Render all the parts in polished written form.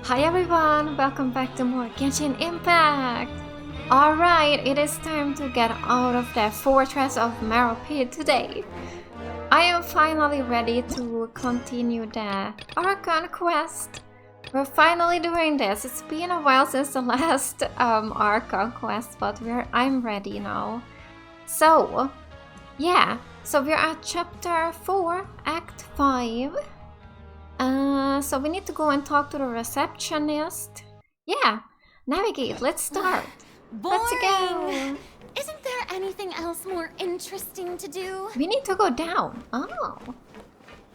Hi everyone, welcome back to more Genshin Impact! Alright, it is time to get out of the Fortress of Meropide today. I am finally ready to continue the Archon Quest. We're finally doing this. It's been a while since the last Archon Quest, but I'm ready now. So, yeah, so we're at Chapter 4, Act 5. So we need to go and talk to the receptionist. Yeah, navigate, let's start. Boring. Let's go. Isn't there anything else more interesting to do? We need to go down. Oh.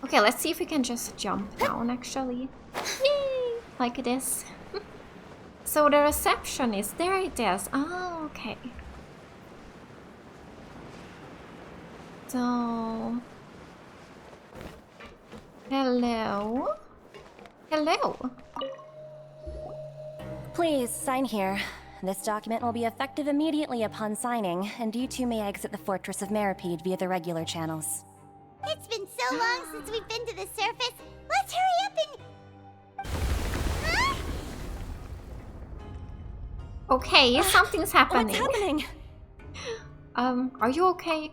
Okay, let's see if we can just jump down actually. Yay! Like this. So the receptionist, there it is. Oh, okay. So... Hello? Hello? Please, sign here. This document will be effective immediately upon signing, and you two may exit the Fortress of Meropide via the regular channels. It's been so long since we've been to the surface. Let's hurry up and... Huh? Okay, something's happening. What's happening? Are you okay?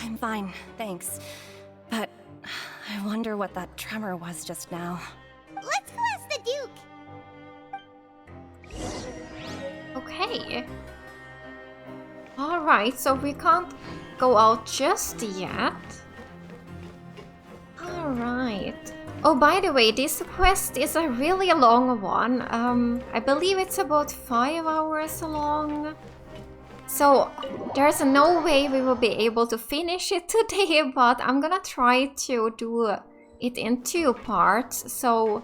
I'm fine, thanks. But I wonder what that tremor was just now. Let's go ask the Duke. Okay. Alright, so we can't go out just yet. Alright. Oh, by the way, this quest is a really long one. I believe it's about 5 hours long. So, there's no way we will be able to finish it today, but I'm gonna try to do it in 2 parts. So,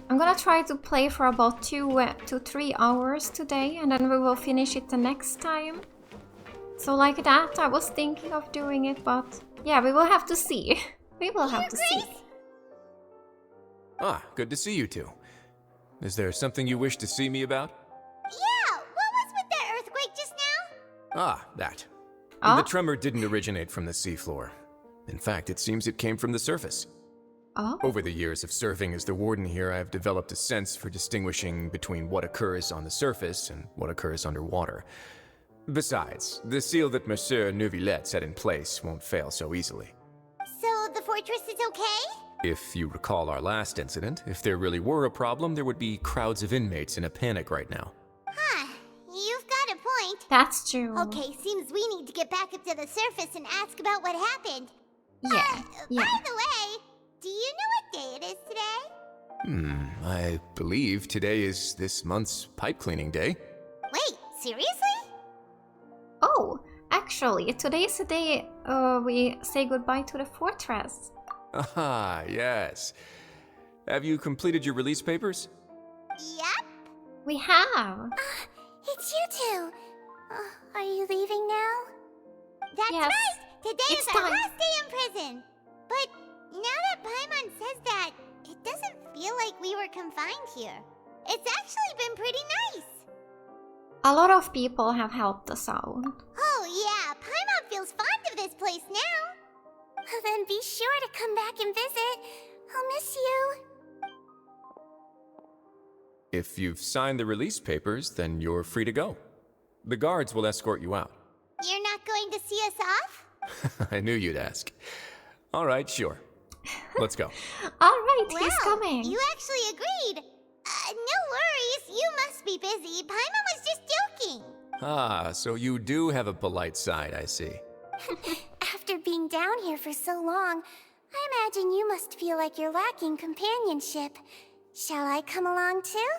I'm gonna try to play for about 2 to 3 hours today, and then we will finish it the next time. So like that, I was thinking of doing it, but yeah, we will have to see. We will have to see. Ah, good to see you two. Is there something you wish to see me about? Yeah, what was with that earthquake just now? Ah, that. Oh? The tremor didn't originate from the seafloor. In fact, it seems it came from the surface. Oh? Over the years of serving as the warden here, I have developed a sense for distinguishing between what occurs on the surface and what occurs underwater. Besides, the seal that Monsieur Neuvillette set in place won't fail so easily. So the fortress is okay? If you recall our last incident, if there really were a problem, there would be crowds of inmates in a panic right now. Huh, you've got a point. That's true. Okay, seems we need to get back up to the surface and ask about what happened. Yeah, yeah. By the way, do you know what day it is today? I believe today is this month's pipe cleaning day. Wait, seriously? Oh, actually, today's the day we say goodbye to the fortress. Ah, yes. Have you completed your release papers? Yep. We have. It's you two. Are you leaving now? That's Yes. right. Today It's is our time. last day in prison. But now that Paimon says that, it doesn't feel like we were confined here. It's actually been pretty nice. A lot of people have helped us out. Oh yeah, Paimon feels fond of this place now. Then be sure to come back and visit. I'll miss you. If you've signed the release papers, then you're free to go. The guards will escort you out. You're not going to see us off? I knew you'd ask. All right, sure. Let's go. Alright, he's Wow, coming. you actually agreed. No worries, you must be busy. Paimon was just joking. Ah, so you do have a polite side, I see. After being down here for so long, I imagine you must feel like you're lacking companionship. Shall I come along too?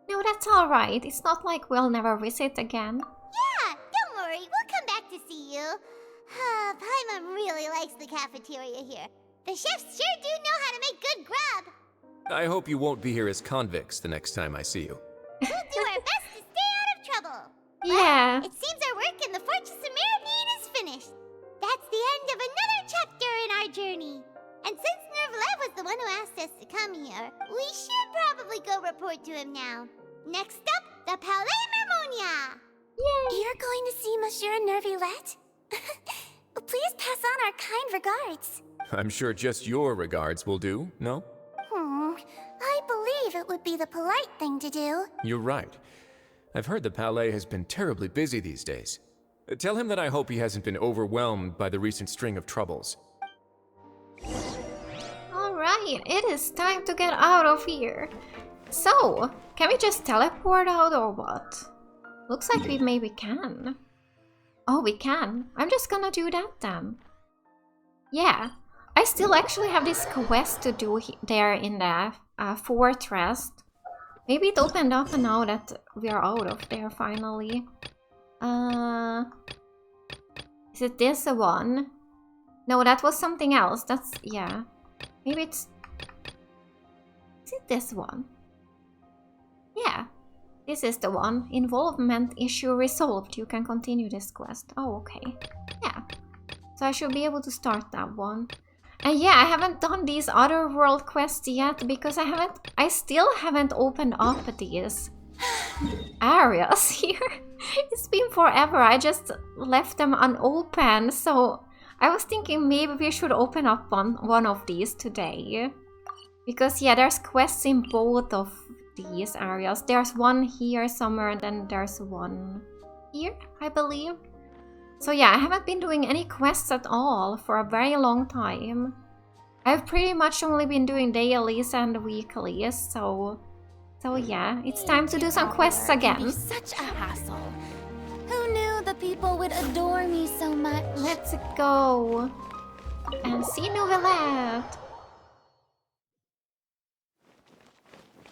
No, that's alright. It's not like we'll never visit again. Yeah, don't worry, we'll come back to see you. Paimon really likes the cafeteria here. The chefs sure do know how to make good grub. I hope you won't be here as convicts the next time I see you. We'll do our best to stay out of trouble. Yeah. It seems our work in the Fortress of Meropide is finished. That's the end of another chapter in our journey. And since Neuvillette was the one who asked us to come here, we should probably go report to him now. Next up, the Palais Mermonia. Yay. You're going to see Monsieur Neuvillette? Please pass on our kind regards. I'm sure just your regards will do, no? I believe it would be the polite thing to do. You're right. I've heard the palais has been terribly busy these days. Tell him that I hope he hasn't been overwhelmed by the recent string of troubles. Alright, it is time to get out of here. So, can we just teleport out or what? Looks like we maybe can. Oh, we can. I'm just gonna do that then. Yeah, I still actually have this quest to do there in the fortress. Maybe it opened up now that we are out of there finally. Is it this one? No, that was something else. That's, yeah. Maybe it's... Is it this one? Yeah. This is the one. Involvement issue resolved. You can continue this quest. Oh, okay. Yeah. So I should be able to start that one. And yeah, I haven't done these other world quests yet because I still haven't opened up these areas here. It's been forever. I just left them unopened. So I was thinking maybe we should open up one of these today. Because yeah, there's quests in both of these areas. There's one here somewhere and then there's one here, I believe. So yeah, I haven't been doing any quests at all for a very long time. I've pretty much only been doing dailies and weeklies, so yeah, it's time to do some quests again. Such a hassle. Who knew the people would adore me so much? Let's go and see Novelette.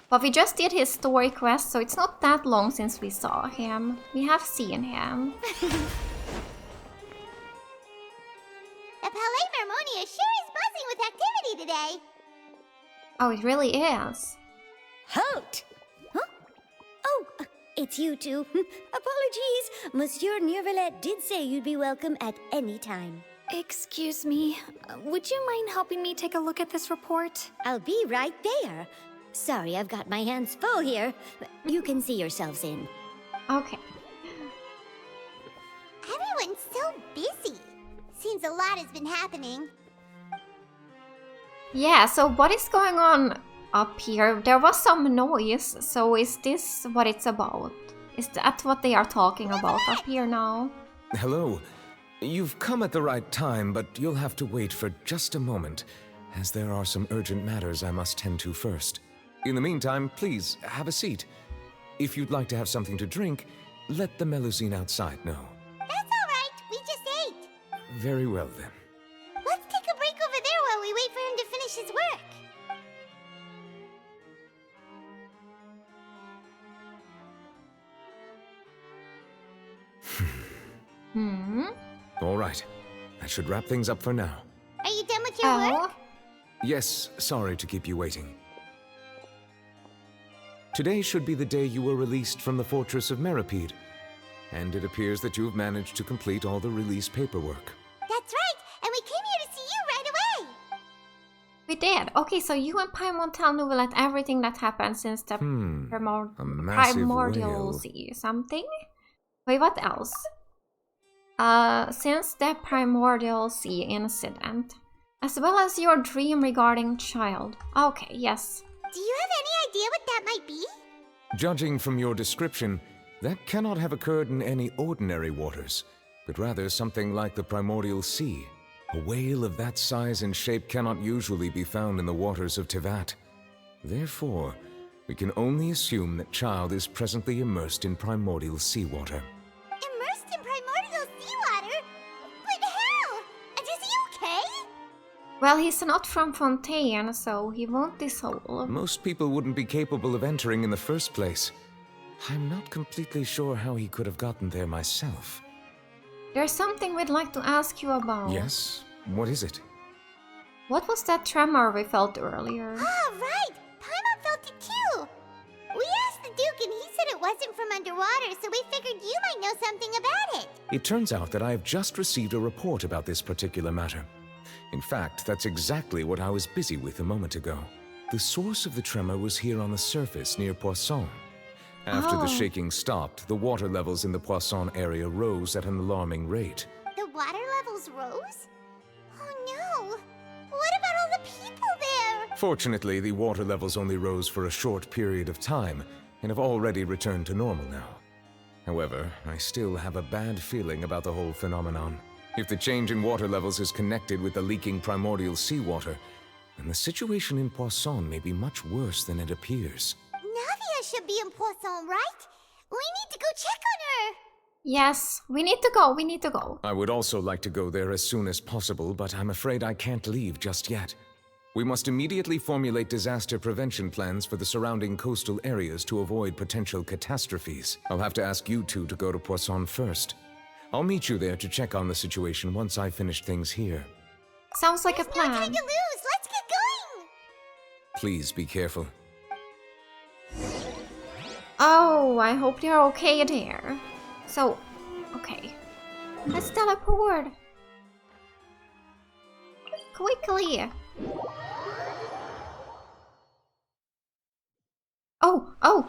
But we just did his story quest, so it's not that long since we saw him. We have seen him. The Palais Mermonia sure is buzzing with activity today. Oh, it really is. Halt! Huh? Oh, it's you two. Apologies. Monsieur Neuvillette did say you'd be welcome at any time. Excuse me. Would you mind helping me take a look at this report? I'll be right there. Sorry, I've got my hands full here. You can see yourselves in. Okay. Everyone's so busy. Seems a lot has been happening. Yeah, so what is going on up here? There was some noise, so is this what it's about? Is that what they are talking about up here now? Hello. You've come at the right time, but you'll have to wait for just a moment, as there are some urgent matters I must tend to first. In the meantime, please, have a seat. If you'd like to have something to drink, let the Melusine outside know. That's all right. We just ate. Very well, then. Let's take a break over there while we wait for him to finish his work. All right. That should wrap things up for now. Are you done with your work? Yes, sorry to keep you waiting. Today should be the day you were released from the Fortress of Meropide, and it appears that you have managed to complete all the release paperwork. That's right, and we came here to see you right away. We did. Okay, so you and Paimon tell Novelette everything that happened since the A massive primordial whale. sea. Something? Wait, what else? Since the primordial sea incident, as well as your dream regarding child. Okay, yes. Do you have any idea what that might be? Judging from your description, that cannot have occurred in any ordinary waters, but rather something like the primordial sea. A whale of that size and shape cannot usually be found in the waters of Tevat. Therefore, we can only assume that child is presently immersed in primordial seawater. Immersed in primordial seawater? But how? And is he okay? Well, he's not from Fontaine, so he won't dissolve. Most people wouldn't be capable of entering in the first place. I'm not completely sure how he could have gotten there myself. There's something we'd like to ask you about. Yes? What is it? What was that tremor we felt earlier? Oh, right! Paimon felt it too! We asked the Duke and he said it wasn't from underwater, so we figured you might know something about it. It turns out that I have just received a report about this particular matter. In fact, that's exactly what I was busy with a moment ago. The source of the tremor was here on the surface near Poisson. After the shaking stopped, the water levels in the Poisson area rose at an alarming rate. The water levels rose? Oh no! Fortunately, the water levels only rose for a short period of time, and have already returned to normal now. However, I still have a bad feeling about the whole phenomenon. If the change in water levels is connected with the leaking primordial seawater, then the situation in Poisson may be much worse than it appears. Navia should be in Poisson, right? We need to go check on her! Yes, we need to go, we need to go. I would also like to go there as soon as possible, but I'm afraid I can't leave just yet. We must immediately formulate disaster prevention plans for the surrounding coastal areas to avoid potential catastrophes. I'll have to ask you two to go to Poisson first. I'll meet you there to check on the situation once I finish things here. Sounds like a There's no time plan. to lose! Let's get going! Please be careful. Oh, I hope you're okay there. So, okay. Let's teleport. Quickly. Oh.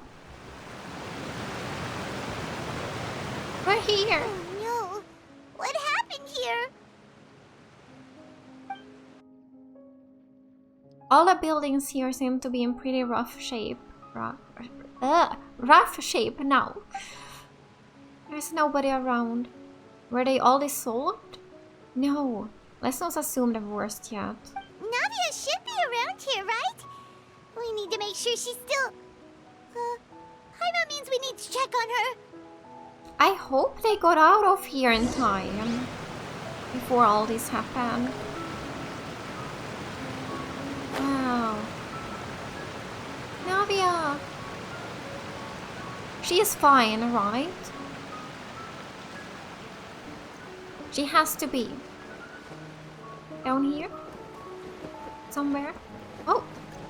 We're here. Oh no! What happened here? All the buildings here seem to be in pretty rough shape. Rough shape now. There's nobody around. Were they all dissolved? No. Let's not assume the worst yet. Navia should be around here, right? We need to make sure she's still... Paimon means we need to check on her. I hope they got out of here in time. Before all this happened. Wow. Navia! She is fine, right? She has to be. Down here? Somewhere? Oh,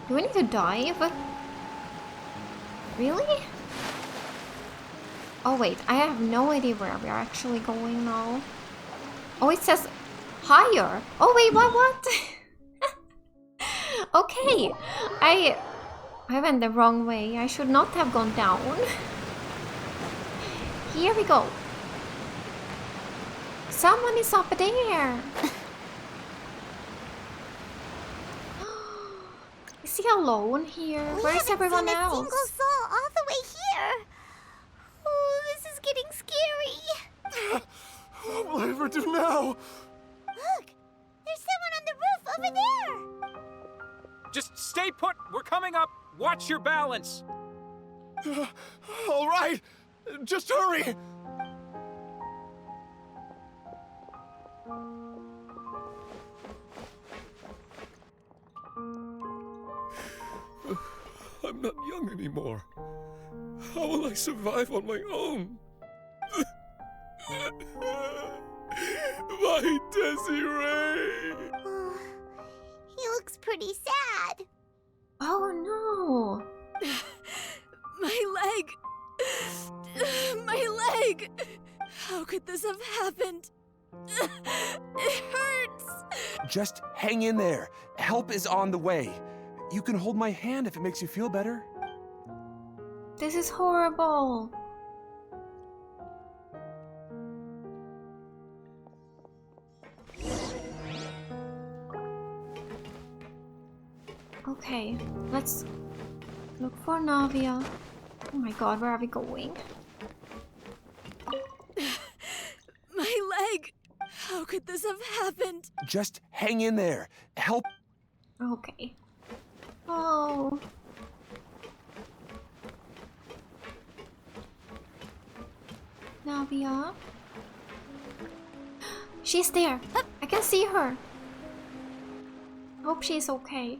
do we need to dive? Really? Oh wait, I have no idea where we're actually going now. Oh, it says higher. Oh wait, what? Okay, I went the wrong way. I should not have gone down. Here we go. Someone is up there. Is he alone here? Where's everyone else? We haven't seen a single soul all the way here. Oh, this is getting scary. What will I ever do now? Look, there's someone on the roof over there. Just stay put. We're coming up. Watch your balance. All right, just hurry. I'm not young anymore. How will I survive on my own? My Desiree! Oh, he looks pretty sad. Oh no! My leg! How could this have happened? It hurts! Just hang in there. Help is on the way. You can hold my hand if it makes you feel better. This is horrible. Okay, let's look for Navia. Oh my god, where are we going? My leg! How could this have happened? Just hang in there. Help. Okay. Oh. Navia. She's there. I can see her. Hope she's okay.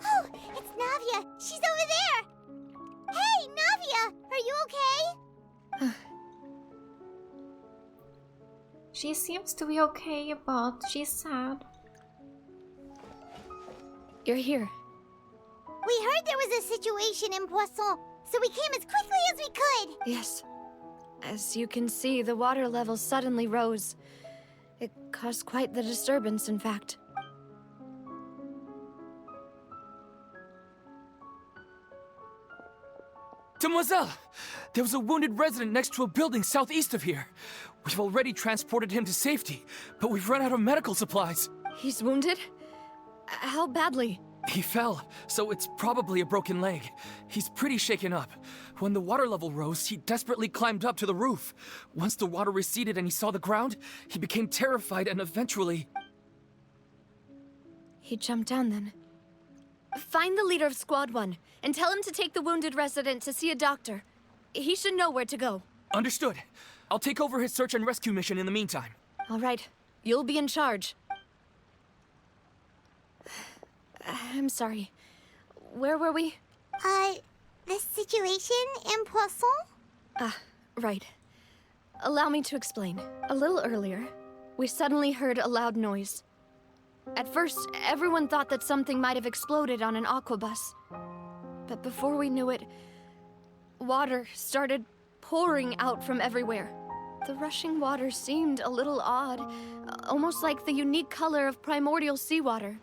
Oh, it's Navia. She's over there. Hey, Navia, are you okay? She seems to be okay, but she's sad. You're here. We heard there was a situation in Poisson, so we came as quickly as we could. Yes. As you can see, the water level suddenly rose. It caused quite the disturbance, in fact. Demoiselle! There was a wounded resident next to a building southeast of here. We've already transported him to safety, but we've run out of medical supplies. He's wounded? How badly? He fell, so it's probably a broken leg. He's pretty shaken up. When the water level rose, he desperately climbed up to the roof. Once the water receded and he saw the ground, he became terrified and eventually... He jumped down then. Find the leader of Squad 1 and tell him to take the wounded resident to see a doctor. He should know where to go. Understood. I'll take over his search and rescue mission in the meantime. All right. You'll be in charge. I'm sorry. Where were we? The situation in Poisson? Right. Allow me to explain. A little earlier, we suddenly heard a loud noise. At first, everyone thought that something might have exploded on an aquabus. But before we knew it, water started pouring out from everywhere. The rushing water seemed a little odd, almost like the unique color of primordial seawater.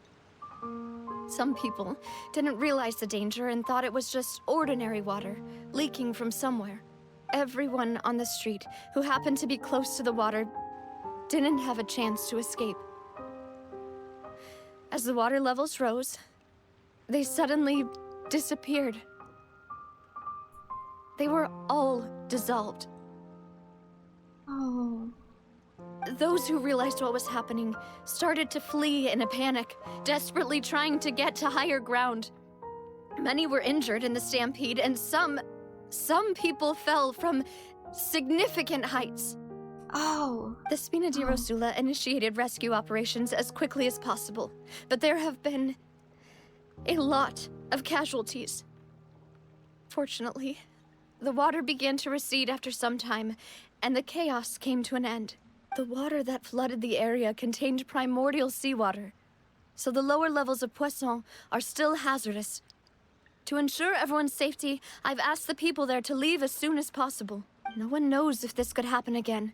Some people didn't realize the danger and thought it was just ordinary water, leaking from somewhere. Everyone on the street who happened to be close to the water didn't have a chance to escape. As the water levels rose, they suddenly disappeared. They were all dissolved. Oh. Those who realized what was happening started to flee in a panic, desperately trying to get to higher ground. Many were injured in the stampede, and some people fell from significant heights. Oh. The Spina di Rosula initiated rescue operations as quickly as possible, but there have been a lot of casualties. Fortunately, the water began to recede after some time, and the chaos came to an end. The water that flooded the area contained primordial seawater, so the lower levels of Poisson are still hazardous. To ensure everyone's safety, I've asked the people there to leave as soon as possible. No one knows if this could happen again.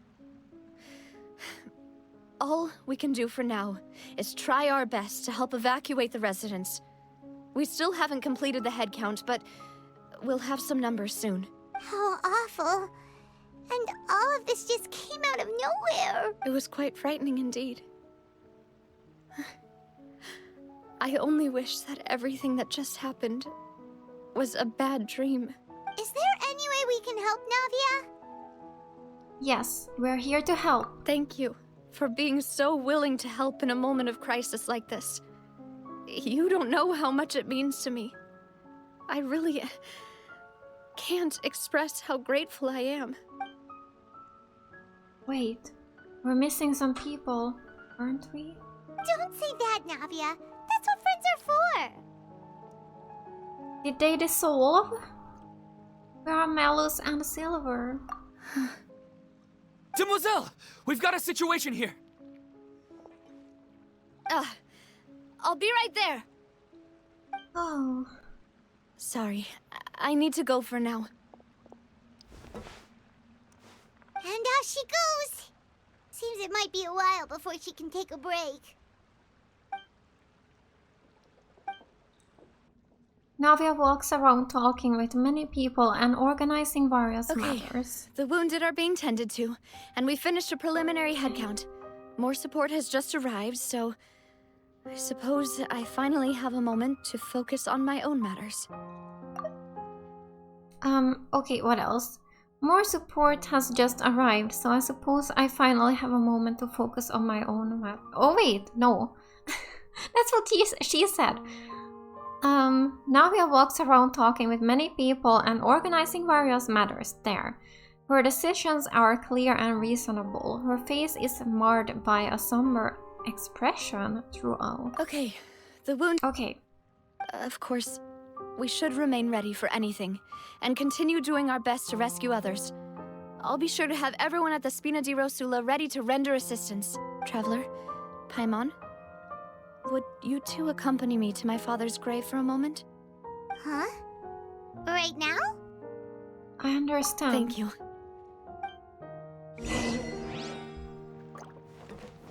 All we can do for now is try our best to help evacuate the residents. We still haven't completed the head count, but we'll have some numbers soon. How awful. And all of this just came out of nowhere. It was quite frightening indeed. I only wish that everything that just happened was a bad dream. Is there any way we can help, Navia? Yes, we're here to help. Thank you for being so willing to help in a moment of crisis like this. You don't know how much it means to me. I really can't express how grateful I am. Wait, we're missing some people, aren't we? Don't say that, Navia. That's what friends are for. Did they dissolve? Where are Malus and Silver? Demoiselle! We've got a situation here! I'll be right there. Oh. Sorry, I need to go for now. And out she goes. Seems it might be a while before she can take a break. Navia walks around talking with many people and organizing various matters. The wounded are being tended to, and we finished a preliminary head count. More support has just arrived, so I suppose I finally have a moment to focus on my own matters. Okay, what else? More support has just arrived, so I suppose I finally have a moment to focus on my own matter. Oh wait, no. That's what she said. Navia walks around talking with many people and organizing various matters there. Her decisions are clear and reasonable. Her face is marred by a somber expression throughout. Okay, the wound... Okay. Of course, we should remain ready for anything, and continue doing our best to rescue others. I'll be sure to have everyone at the Spina di Rosula ready to render assistance. Traveler, Paimon, would you two accompany me to my father's grave for a moment? Huh? Right now? I understand. Thank you.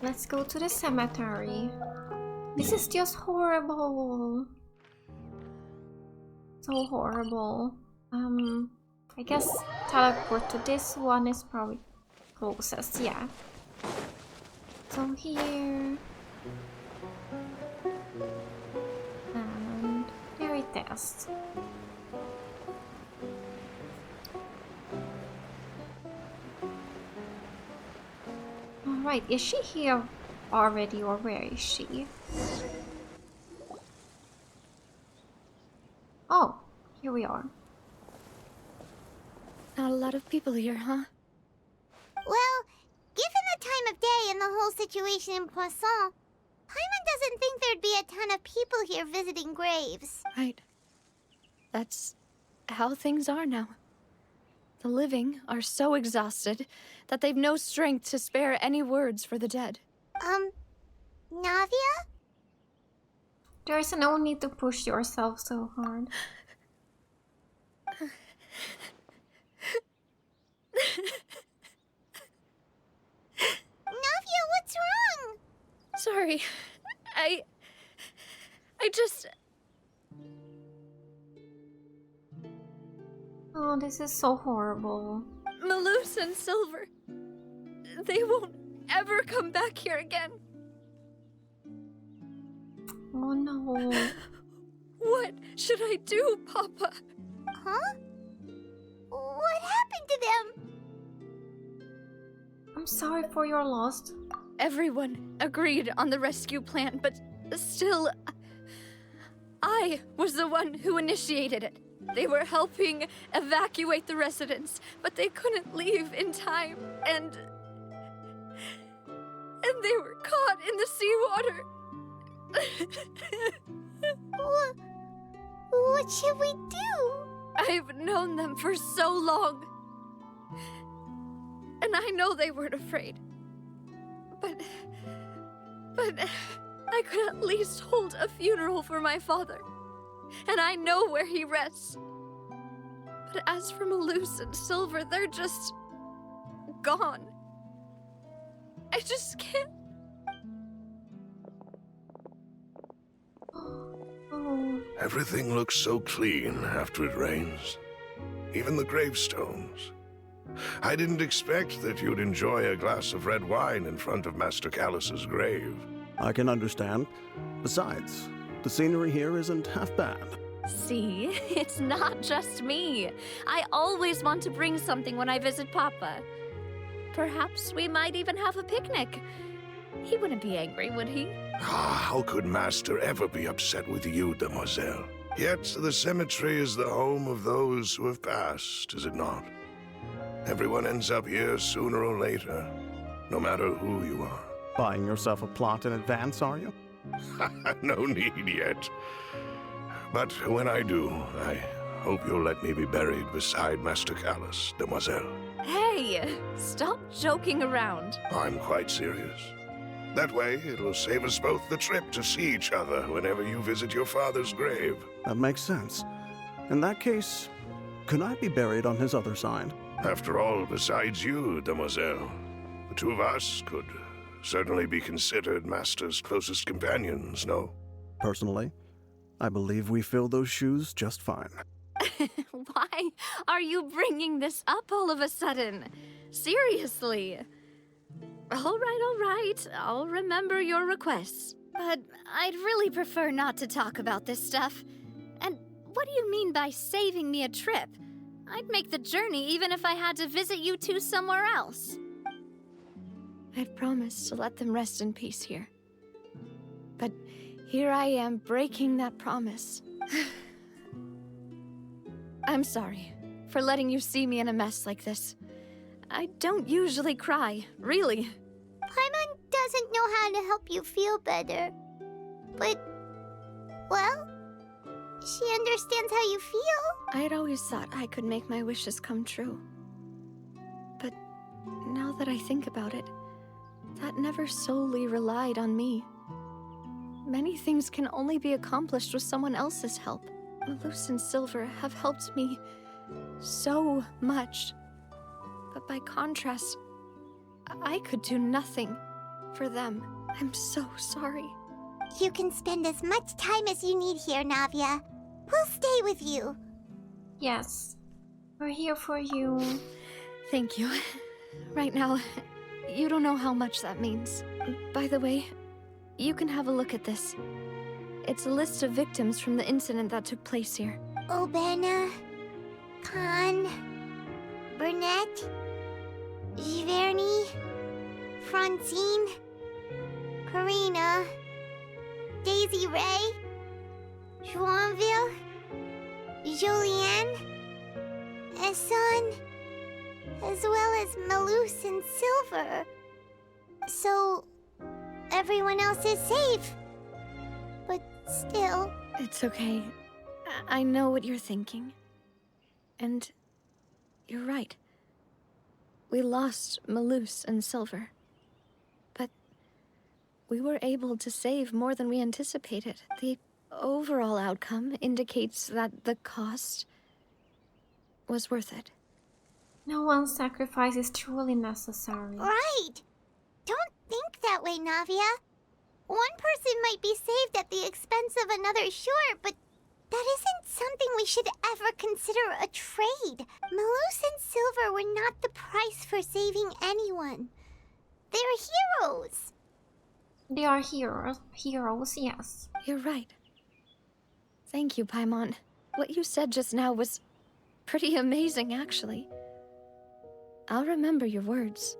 Let's go to the cemetery. This is just horrible. So horrible. I guess teleport to this one is probably closest, yeah. So here... quest. Alright, is she here already or where is she? Oh, here we are. Not a lot of people here, huh? Well, given the time of day and the whole situation in Poisson, Paimon doesn't think there'd be a ton of people here visiting graves. Right. That's how things are now. The living are so exhausted that they've no strength to spare any words for the dead. Navia? There's no need to push yourself so hard. Navia, what's wrong? Sorry. I just... Oh, this is so horrible. Malus and Silver. They won't ever come back here again. Oh no. What should I do, Papa? Huh? What happened to them? I'm sorry for your loss. Everyone agreed on the rescue plan, but still, I was the one who initiated it. They were helping evacuate the residents, but they couldn't leave in time, and they were caught in the seawater. What should we do? I've known them for so long, and I know they weren't afraid. But I could at least hold a funeral for my father, and I know where he rests. But as for Malus and Silver, they're just gone. I just can't. Oh. Everything looks so clean after it rains. Even the gravestones. I didn't expect that you'd enjoy a glass of red wine in front of Master Callus's grave. I can understand. Besides, the scenery here isn't half bad. See, it's not just me. I always want to bring something when I visit Papa. Perhaps we might even have a picnic. He wouldn't be angry, would he? How could Master ever be upset with you, Demoiselle? Yet the cemetery is the home of those who have passed, is it not? Everyone ends up here sooner or later, no matter who you are. Buying yourself a plot in advance, are you? No need yet. But when I do, I hope you'll let me be buried beside Master Callus, Demoiselle. Hey, stop joking around. I'm quite serious. That way, it'll save us both the trip to see each other whenever you visit your father's grave. That makes sense. In that case, could I be buried on his other side? After all, besides you, Demoiselle, the two of us could certainly be considered Master's closest companions, no? Personally, I believe we fill those shoes just fine. Why are you bringing this up all of a sudden? Seriously. All right. I'll remember your requests. But I'd really prefer not to talk about this stuff. And what do you mean by saving me a trip? I'd make the journey even if I had to visit you two somewhere else. I'd promised to let them rest in peace here. But here I am breaking that promise. I'm sorry for letting you see me in a mess like this. I don't usually cry, really. Paimon doesn't know how to help you feel better. But, well, she understands how you feel. I'd always thought I could make my wishes come true. But now that I think about it, that never solely relied on me. Many things can only be accomplished with someone else's help. Malus and Silver have helped me so much. But by contrast, I could do nothing for them. I'm so sorry. You can spend as much time as you need here, Navia. We'll stay with you. Yes, we're here for you. Thank you. Right now, you don't know how much that means. By the way, you can have a look at this. It's a list of victims from the incident that took place here. Obena, Khan, Burnett, Giverny, Francine, Karina, Daisy Ray, Joinville, Julianne, Esson, as well as Malus and Silver. So, everyone else is safe. But still... It's okay. I know what you're thinking. And you're right. We lost Malus and Silver. But we were able to save more than we anticipated. The overall outcome indicates that the cost was worth it. No one's sacrifice is truly necessary. Right! Don't think that way, Navia. One person might be saved at the expense of another, sure, but that isn't something we should ever consider a trade. Malus and Silver were not the price for saving anyone. They're heroes. They are heroes. Heroes, yes. You're right. Thank you, Paimon. What you said just now was pretty amazing, actually. I'll remember your words.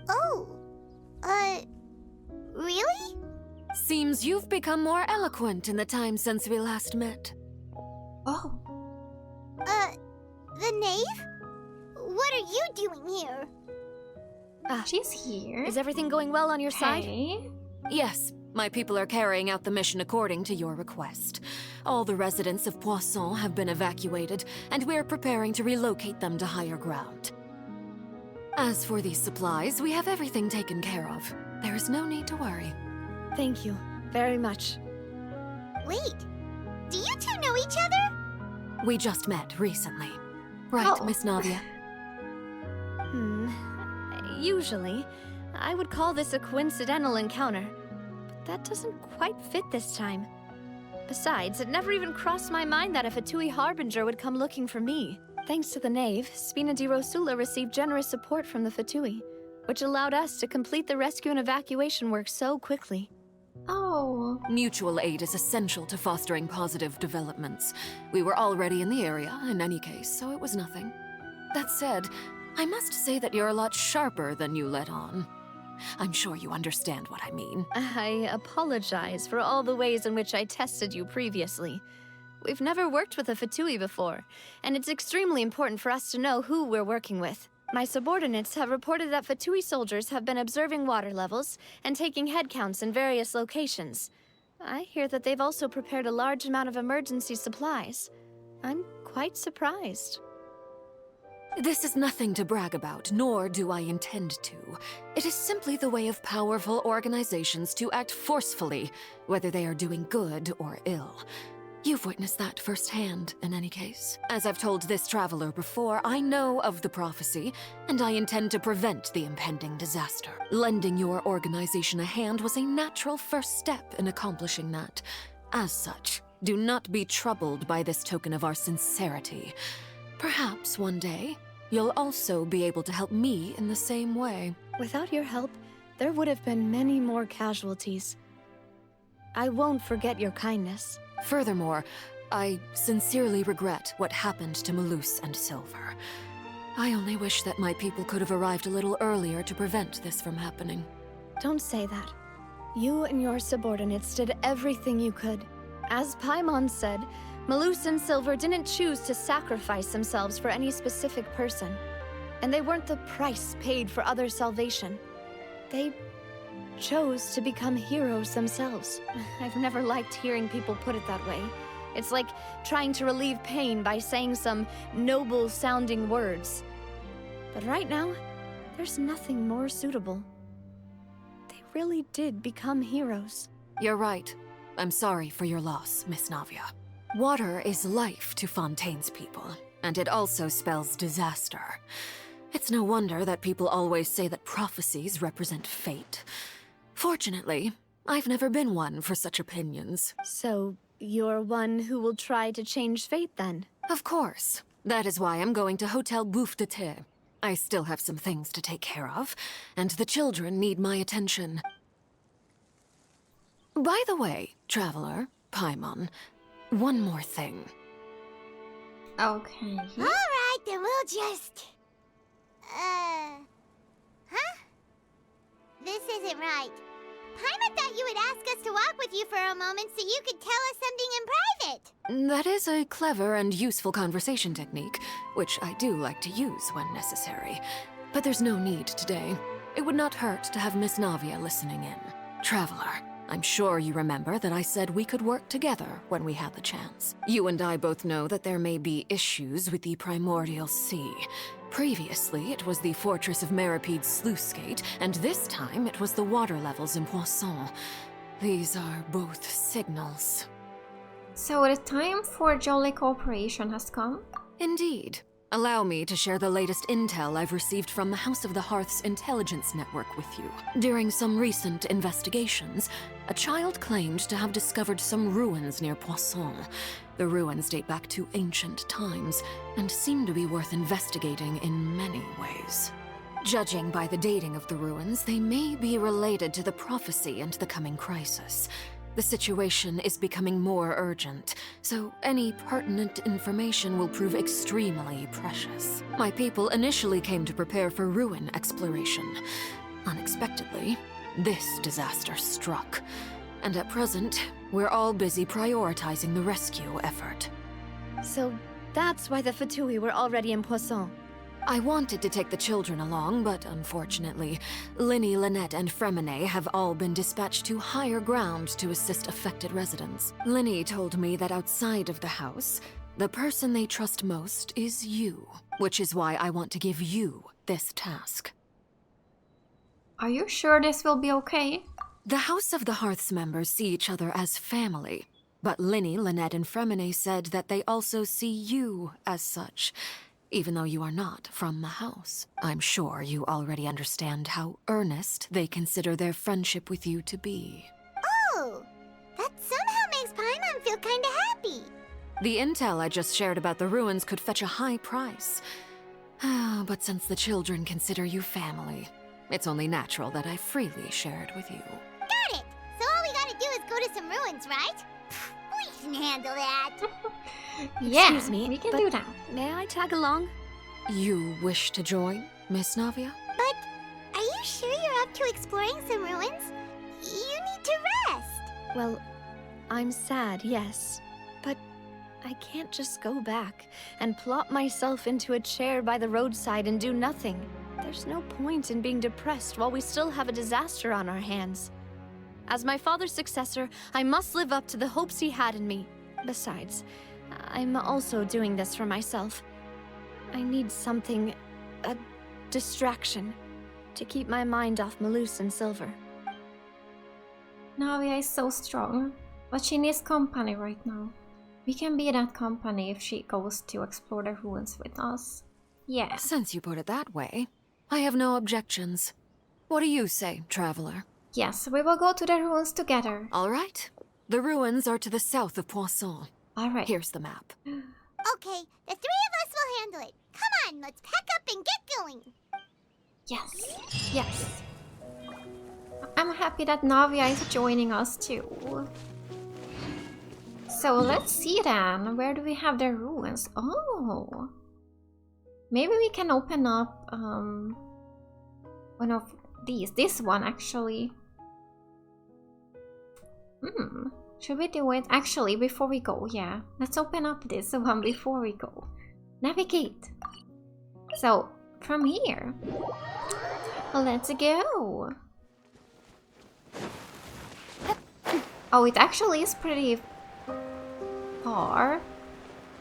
Oh, really? Seems you've become more eloquent in the time since we last met. Oh. The knave? What are you doing here? She's here. Is everything going well on your side? Yes, my people are carrying out the mission according to your request. All the residents of Poisson have been evacuated, and we're preparing to relocate them to higher ground. As for these supplies, we have everything taken care of. There is no need to worry. Thank you very much. Wait, do you two know each other? We just met recently. Right, Miss Navia? Usually, I would call this a coincidental encounter. But that doesn't quite fit this time. Besides, it never even crossed my mind that a Fatui Harbinger would come looking for me. Thanks to the Knave, Spina di Rosula received generous support from the Fatui, which allowed us to complete the rescue and evacuation work so quickly. Oh. Mutual aid is essential to fostering positive developments. We were already in the area, in any case, so it was nothing. That said, I must say that you're a lot sharper than you let on. I'm sure you understand what I mean. I apologize for all the ways in which I tested you previously. We've never worked with a Fatui before, and it's extremely important for us to know who we're working with. My subordinates have reported that Fatui soldiers have been observing water levels and taking head counts in various locations. I hear that they've also prepared a large amount of emergency supplies. I'm quite surprised. This is nothing to brag about, nor do I intend to. It is simply the way of powerful organizations to act forcefully, whether they are doing good or ill. You've witnessed that firsthand, in any case. As I've told this traveler before, I know of the prophecy, and I intend to prevent the impending disaster. Lending your organization a hand was a natural first step in accomplishing that. As such, do not be troubled by this token of our sincerity. Perhaps one day, you'll also be able to help me in the same way. Without your help, there would have been many more casualties. I won't forget your kindness. Furthermore, I sincerely regret what happened to Malus and Silver. I only wish that my people could have arrived a little earlier to prevent this from happening. Don't say that. You and your subordinates did everything you could. As Paimon said, Malus and Silver didn't choose to sacrifice themselves for any specific person. And they weren't the price paid for other salvation. They chose to become heroes themselves. I've never liked hearing people put it that way. It's like trying to relieve pain by saying some noble-sounding words. But right now, there's nothing more suitable. They really did become heroes. You're right. I'm sorry for your loss, Miss Navia. Water is life to Fontaine's people, and it also spells disaster. It's no wonder that people always say that prophecies represent fate. Fortunately, I've never been one for such opinions. So, you're one who will try to change fate, then? Of course. That is why I'm going to Hotel Bouffe de Thé. I still have some things to take care of, and the children need my attention. By the way, traveler, Paimon, one more thing. Okay. Alright, then we'll just... Huh? This isn't right. Paimon thought you would ask us to walk with you for a moment so you could tell us something in private. That is a clever and useful conversation technique, which I do like to use when necessary. But there's no need today. It would not hurt to have Miss Navia listening in. Traveler, I'm sure you remember that I said we could work together when we had the chance. You and I both know that there may be issues with the Primordial Sea. Previously, it was the Fortress of Meropide's sluice gate, and this time it was the water levels in Poisson. These are both signals. So the time for jolly cooperation has come? Indeed. Allow me to share the latest intel I've received from the House of the Hearth's intelligence network with you. During some recent investigations, a child claimed to have discovered some ruins near Poisson. The ruins date back to ancient times, and seem to be worth investigating in many ways. Judging by the dating of the ruins, they may be related to the prophecy and the coming crisis. The situation is becoming more urgent, so any pertinent information will prove extremely precious. My people initially came to prepare for ruin exploration. Unexpectedly, this disaster struck, and at present, we're all busy prioritizing the rescue effort. So that's why the Fatui were already in Poisson. I wanted to take the children along, but unfortunately, Linny, Lynette, and Fremine have all been dispatched to higher ground to assist affected residents. Linny told me that outside of the house, the person they trust most is you, which is why I want to give you this task. Are you sure this will be okay? The House of the Hearth's members see each other as family, but Linny, Lynette, and Fremine said that they also see you as such. Even though you are not from the house. I'm sure you already understand how earnest they consider their friendship with you to be. Oh, that somehow makes Paimon feel kinda happy. The intel I just shared about the ruins could fetch a high price. But since the children consider you family, it's only natural that I freely share it with you. Got it! So all we gotta do is go to some ruins, right? We can handle that. Yeah, Excuse me, we can but do that. May I tag along? You wish to join, Miss Navia? But are you sure you're up to exploring some ruins? You need to rest. Well, I'm sad, yes. But I can't just go back and plop myself into a chair by the roadside and do nothing. There's no point in being depressed while we still have a disaster on our hands. As my father's successor, I must live up to the hopes he had in me. Besides, I'm also doing this for myself. I need something, a distraction, to keep my mind off Malus and Silver. Navia is so strong, but she needs company right now. We can be that company if she goes to explore the ruins with us. Yeah. Since you put it that way, I have no objections. What do you say, traveler? Yes, we will go to the ruins together. All right. The ruins are to the south of Poisson. All right. Here's the map. Okay, the three of us will handle it. Come on, let's pack up and get going. Yes. Yes. I'm happy that Navia is joining us too. So let's see then. Where do we have the ruins? Oh. Maybe we can open up one of these. This one actually. Should we do it? Actually, before we go, yeah. Let's open up this one before we go. Navigate. So, from here. Let's go. Oh, it actually is pretty far.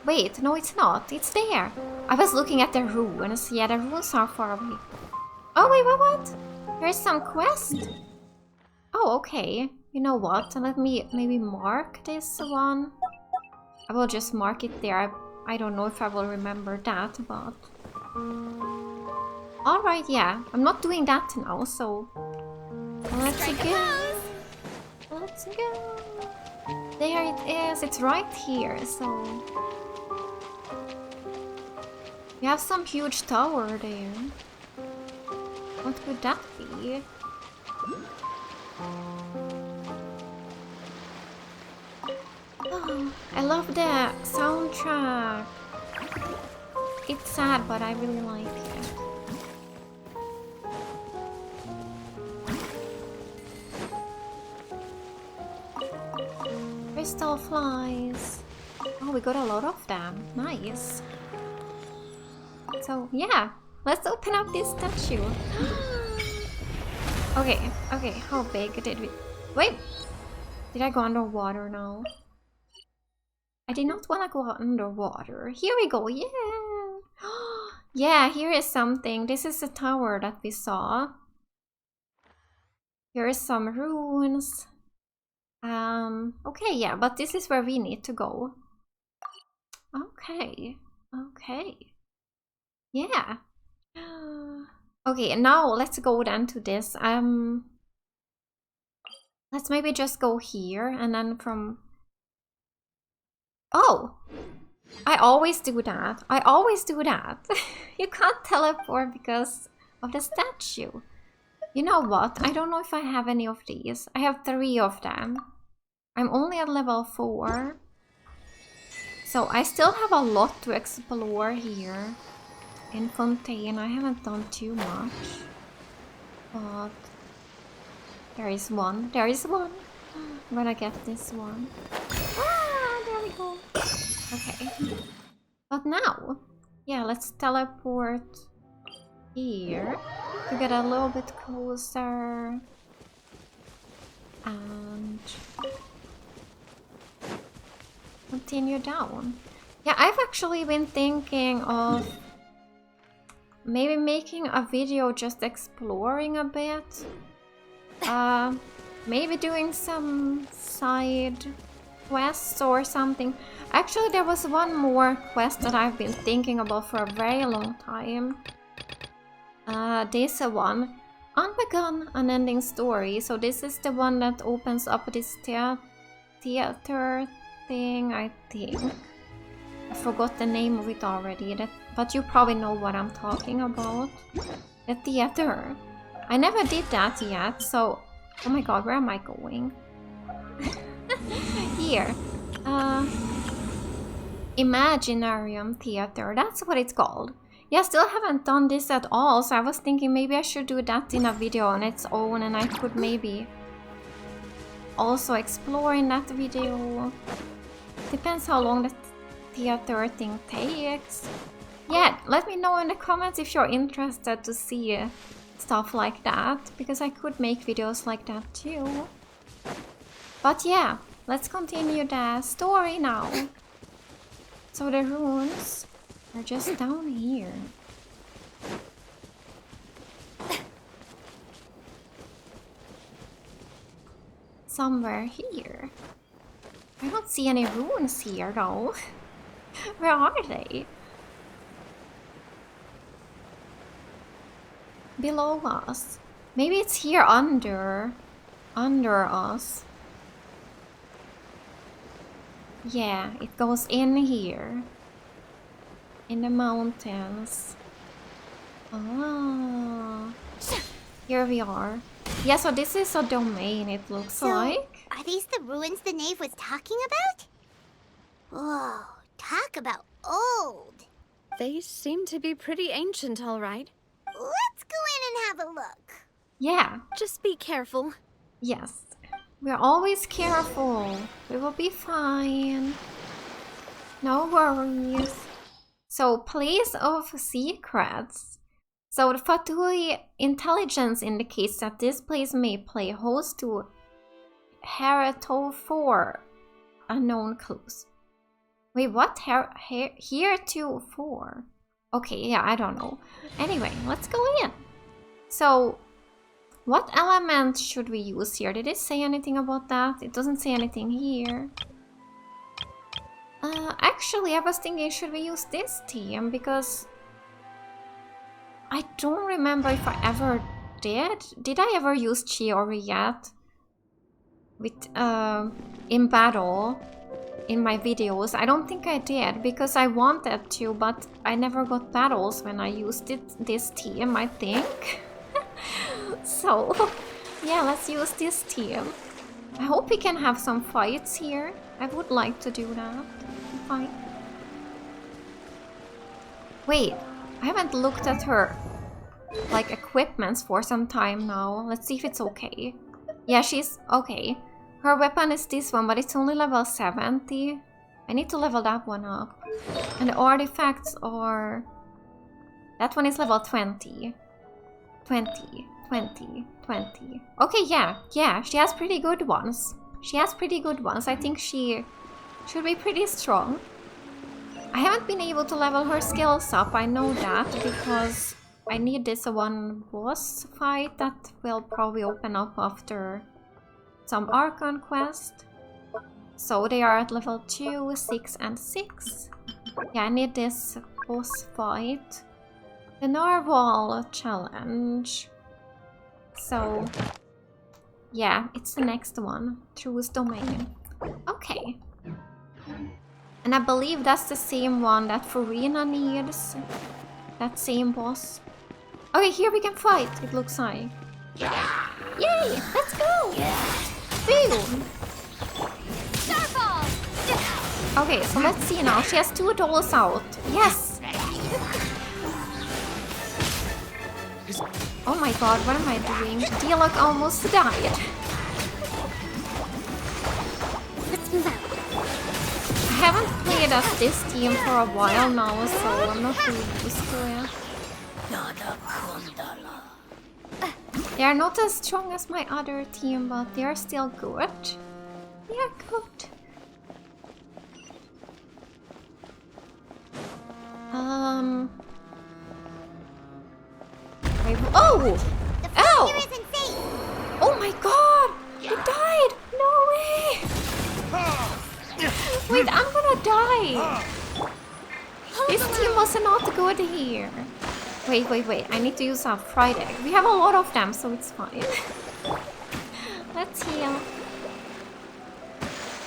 Wait, no it's not. It's there. I was looking at the ruins. Yeah, the ruins are far away. Oh, wait, what? There's some quest. Oh, okay. You know what? Let me maybe mark this one. I will just mark it there. I don't know if I will remember that, but... Alright, yeah. I'm not doing that now, so... Let's go. Let's go. There it is. It's right here, so... We have some huge tower there. What could that be? I love the soundtrack. It's sad, but I really like it. Crystal flies. Oh, we got a lot of them. Nice. So, yeah. Let's open up this statue. Okay, how big did we... Wait! Did I go underwater now? I did not want to go underwater. Here we go, yeah! Yeah, here is something. This is the tower that we saw. Here is some ruins. Okay, yeah, but this is where we need to go. Okay. Yeah. Okay, now let's go then to this. Let's maybe just go here and then from... Oh! I always do that. You can't teleport because of the statue. You know what? I don't know if I have any of these. I have 3 of them. I'm only at level 4. So I still have a lot to explore here. In Fontaine, I haven't done too much. But... There is one. I'm gonna get this one. Ah, there we go. Okay. But now, yeah, let's teleport here to get a little bit closer. And continue down. Yeah, I've actually been thinking of maybe making a video just exploring a bit. Maybe doing some side quests or something. Actually, there was one more quest that I've been thinking about for a very long time. This one. Unbegun, unending story. So this is the one that opens up this theater thing, I think. I forgot the name of it already, but you probably know what I'm talking about. The theater. I never did that yet, so... Oh my god, where am I going? Here. Imaginarium Theater, that's what it's called. Yeah, still haven't done this at all, so I was thinking maybe I should do that in a video on its own, and I could maybe also explore in that video. Depends how long the theater thing takes. Yeah, let me know in the comments if you're interested to see stuff like that, because I could make videos like that too. But yeah, let's continue the story now. So the runes are just down here. Somewhere here. I don't see any runes here though. Where are they? Below us. Maybe it's here under us. Yeah, it goes in here. In the mountains. Ah. Here we are. Yeah, so this is a domain, it looks like. Are these the ruins the knave was talking about? Whoa, talk about old. They seem to be pretty ancient, all right. Let's go in and have a look. Yeah. Just be careful. Yes. We're always careful. We will be fine. No worries. So, place of secrets. So, the Fatui intelligence indicates that this place may play host to heretofore unknown clues. Wait, what? Heretofore? Okay, yeah, I don't know. Anyway, let's go in. So, what element should we use here? Did it say anything about that? It doesn't say anything here. Actually, I was thinking, should we use this team? Because I don't remember if I ever did. Did I ever use Chiori yet? With, in battle? In my videos? I don't think I did, because I wanted to, but I never got battles when I used this team, I think. So, yeah, let's use this team. I hope we can have some fights here. I would like to do that. Fine. Wait, I haven't looked at her like equipments for some time now. Let's see if it's okay. Yeah, she's okay. Her weapon is this one, but it's only level 70. I need to level that one up. And the artifacts are... That one is level 20. 20, 20, 20. Okay, yeah, she has pretty good ones. She has pretty good ones. I think she should be pretty strong. I haven't been able to level her skills up, I know that, because I need this one boss fight that will probably open up after some Archon Quest. So they are at level 2, 6, and 6. Yeah, I need this boss fight. The Narwhal challenge. So, yeah, it's the next one. True's Domain. Okay. And I believe that's the same one that Farina needs. That same boss. Okay, here we can fight, it looks like. Yay! Let's go! Boom! Okay, so let's see now. She has 2 dolls out. Yes! Oh my god, what am I doing? Dialog almost died. Let's move out. I haven't played as this team for a while now, so I'm not really used to it. They are not as strong as my other team, but they are still good. They are good. Oh! Ow! Oh my god! He died! No way! Wait, I'm gonna die! This team was not good here. Wait. I need to use our fried egg. We have a lot of them, so it's fine. Let's heal.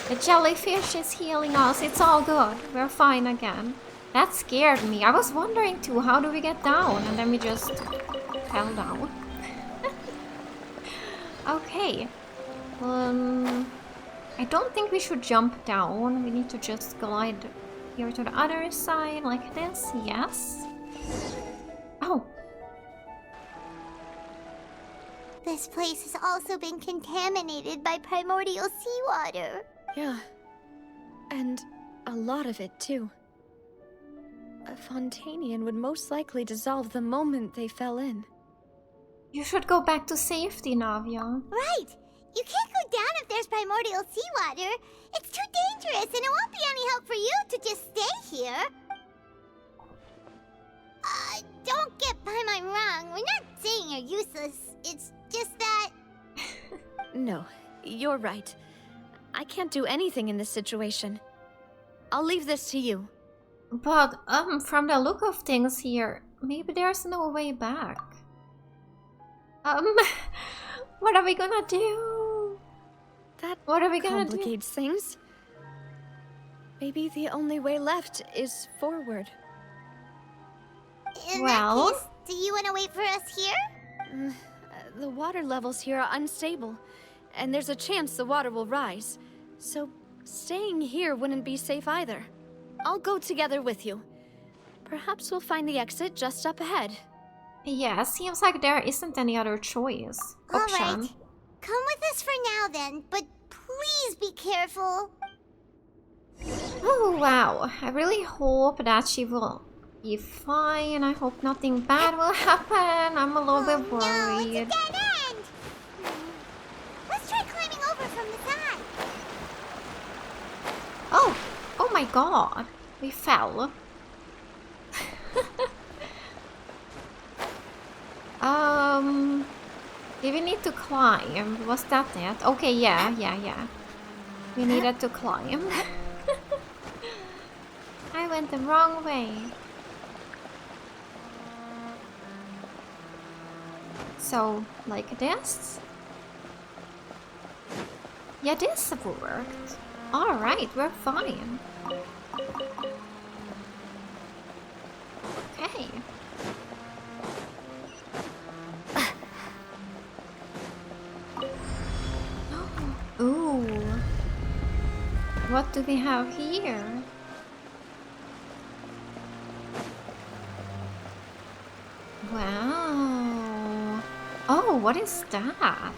The jellyfish is healing us. It's all good. We're fine again. That scared me. I was wondering too, how do we get down? And then we just fell down. Okay. I don't think we should jump down. We need to just glide here to the other side like this. Yes. Oh. This place has also been contaminated by primordial seawater. Yeah. And a lot of it, too. A Fontainian would most likely dissolve the moment they fell in. You should go back to safety, Navia. Right! You can't go down if there's primordial seawater. It's too dangerous, and it won't be any help for you to just stay here. Don't get by my wrong. We're not saying you're useless. It's just that... No, you're right. I can't do anything in this situation. I'll leave this to you. But, from the look of things here, maybe there's no way back. What are we gonna do? What are we gonna do? Complicates things. Maybe the only way left is forward. In that case, do you want to wait for us here? The water levels here are unstable, and there's a chance the water will rise. So, staying here wouldn't be safe either. I'll go together with you. Perhaps we'll find the exit just up ahead. Yeah, seems like there isn't any other choice. Option. Alright. Come with us for now then, but please be careful. Oh wow, I really hope that she will be fine. I hope nothing bad will happen. I'm a little bit worried. No, it's a dead end! Let's try climbing over from the side. Oh my god, we fell. Did we need to climb? Was that it? Okay, yeah. We needed to climb. I went the wrong way. So, like this? Yeah, this worked. Alright, we're fine. Okay. Ooh. What do we have here? Wow. Oh, what is that?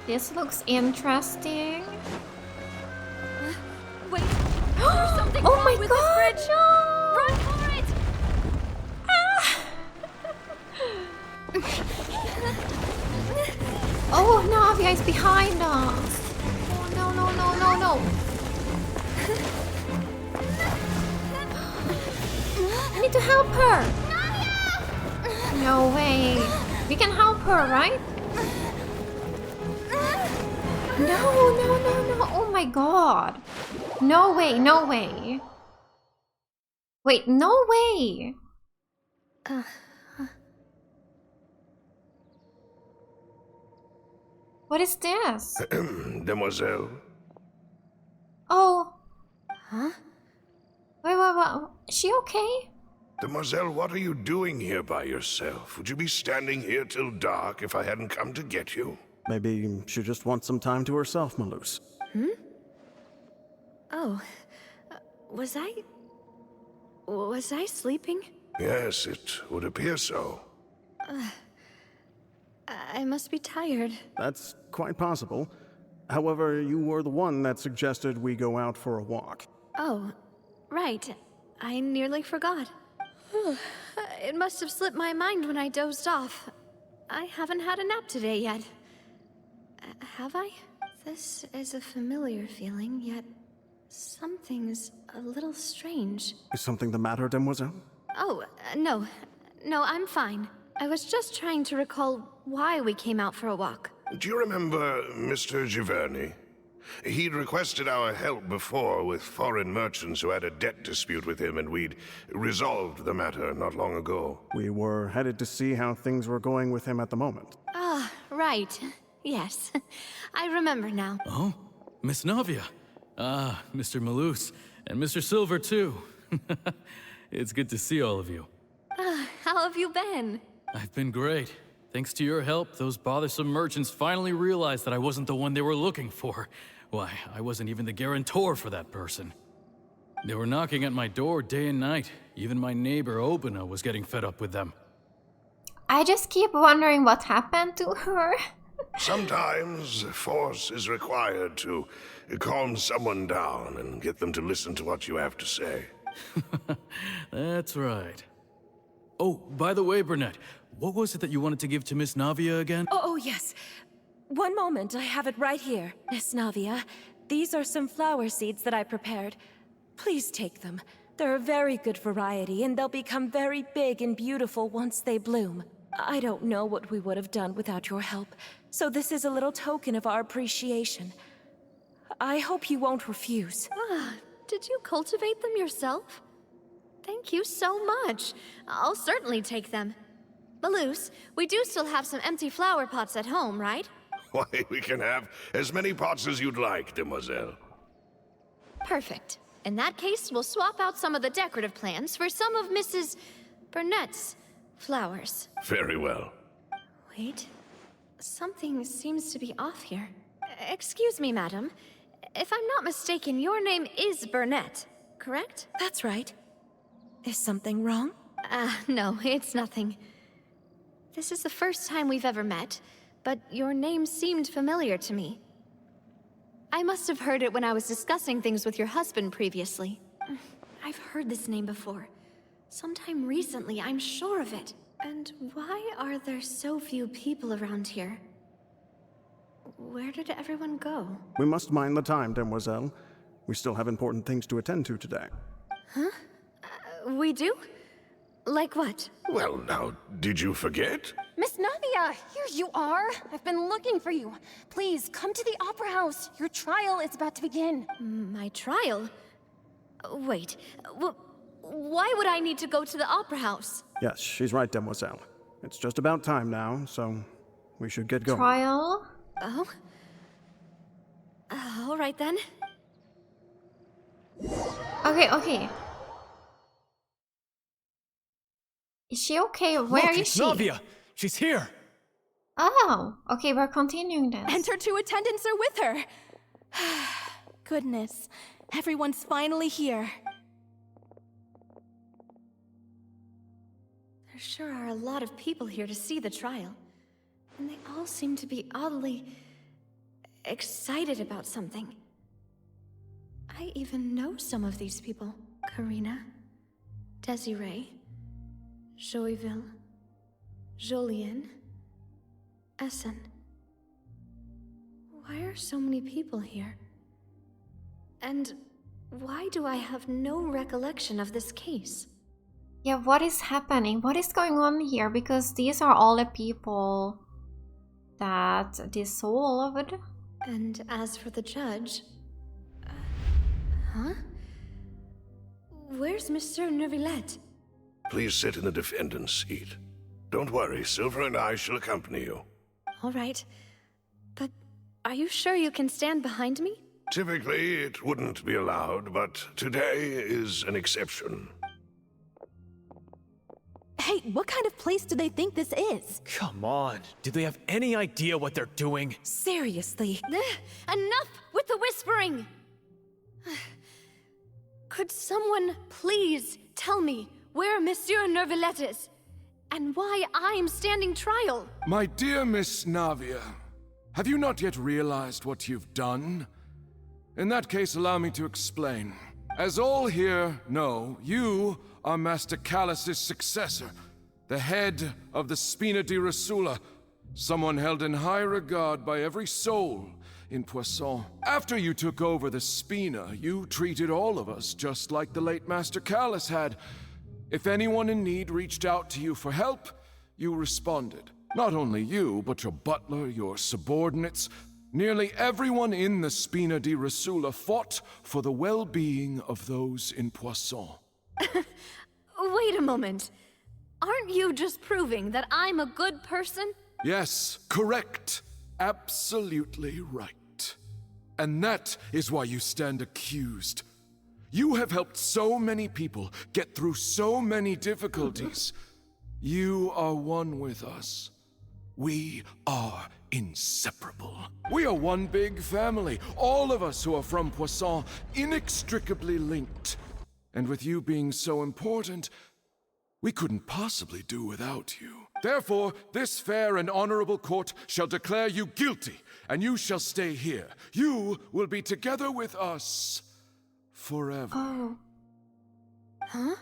This looks interesting. Wait, there's something Oh wrong my with God, this bridge! no! Run for it! Oh, Navia is behind us. Oh, no, no, no, no, no. I need to help her. No way. We can help her, right? No, no, no, no. Oh my God. No way, no way. Wait, no way. What is this? Demoiselle, Oh. Huh? Wait, wait, wait. Is she okay? Demoiselle, what are you doing here by yourself? Would you be standing here till dark if I hadn't come to get you? Maybe she just wants some time to herself, Malus. Oh, was I sleeping? Yes, it would appear so. I must be tired. That's quite possible. However, you were the one that suggested we go out for a walk. Oh, right. I nearly forgot. It must have slipped my mind when I dozed off. I haven't had a nap today yet. Have I? This is a familiar feeling, yet something's a little strange. Is something the matter, Demoiselle? Oh, no. No, I'm fine. I was just trying to recall why we came out for a walk. Do you remember Mr. Giverny? He'd requested our help before with foreign merchants who had a debt dispute with him, and we'd resolved the matter not long ago. We were headed to see how things were going with him at the moment. Ah, right. Yes. I remember now. Oh, Miss Navia. Ah, Mr. Malus. And Mr. Silver, too. It's good to see all of you. How have you been? I've been great. Thanks to your help, those bothersome merchants finally realized that I wasn't the one they were looking for. Why, I wasn't even the guarantor for that person. They were knocking at my door day and night. Even my neighbor, Obina, was getting fed up with them. I just keep wondering what happened to her. Sometimes force is required to calm someone down and get them to listen to what you have to say. That's right. Oh, by the way, Burnett, what was it that you wanted to give to Miss Navia again? Oh, yes. One moment, I have it right here. Miss Navia, these are some flower seeds that I prepared. Please take them. They're a very good variety, and they'll become very big and beautiful once they bloom. I don't know what we would have done without your help, so this is a little token of our appreciation. I hope you won't refuse. Did you cultivate them yourself? Thank you so much. I'll certainly take them. Malus, we do still have some empty flower pots at home, right? Why, we can have as many pots as you'd like, Demoiselle. Perfect. In that case, we'll swap out some of the decorative plants for some of Mrs. Burnett's flowers. Very well. Wait. Something seems to be off here. Excuse me, madam. If I'm not mistaken, your name is Burnett, correct? That's right. Is something wrong? No, it's nothing. This is the first time we've ever met, but your name seemed familiar to me. I must have heard it when I was discussing things with your husband previously. I've heard this name before. Sometime recently, I'm sure of it. And why are there so few people around here? Where did everyone go? We must mind the time, Demoiselle. We still have important things to attend to today. Huh? We do? Like what? Well, now, did you forget? Miss Navia, here you are. I've been looking for you. Please, come to the Opera House. Your trial is about to begin. My trial? Wait, why would I need to go to the Opera House? Yes, she's right, Demoiselle. It's just about time now, so we should get going. Trial? Oh? All right then. Okay. Is she okay? Where Look, is it's she? Navia! She's here! Oh, okay, we're continuing this. And her 2 attendants are with her. Goodness, everyone's finally here. There sure are a lot of people here to see the trial. And they all seem to be oddly excited about something. I even know some of these people. Karina, Desiree, Joyville, Jolien, Essen. Why are so many people here? And why do I have no recollection of this case? Yeah, what is happening? What is going on here? Because these are all the people that dissolved. And as for the judge... huh? Where's Monsieur Neuvillette? Please sit in the defendant's seat. Don't worry, Silver and I shall accompany you. All right. But are you sure you can stand behind me? Typically, it wouldn't be allowed, but today is an exception. Hey, what kind of place do they think this is? Come on, do they have any idea what they're doing? Seriously. Enough with the whispering! Could someone please tell me where Monsieur Neuvillette is? And why I'm standing trial? My dear Miss Navia, have you not yet realized what you've done? In that case, allow me to explain. As all here know, you are Master Callus's successor, the head of the Spina di Rosula, someone held in high regard by every soul in Poisson. After you took over the Spina, you treated all of us just like the late Master Callus had. If anyone in need reached out to you for help, you responded. Not only you, but your butler, your subordinates, nearly everyone in the Spina di Rosula fought for the well-being of those in Poisson. Wait a moment. Aren't you just proving that I'm a good person? Yes, correct. Absolutely right. And that is why you stand accused. You have helped so many people get through so many difficulties. You are one with us. We are inseparable. We are one big family, all of us who are from Poisson, inextricably linked. And with you being so important, we couldn't possibly do without you. Therefore, this fair and honorable court shall declare you guilty, and you shall stay here. You will be together with us forever. Oh. Huh?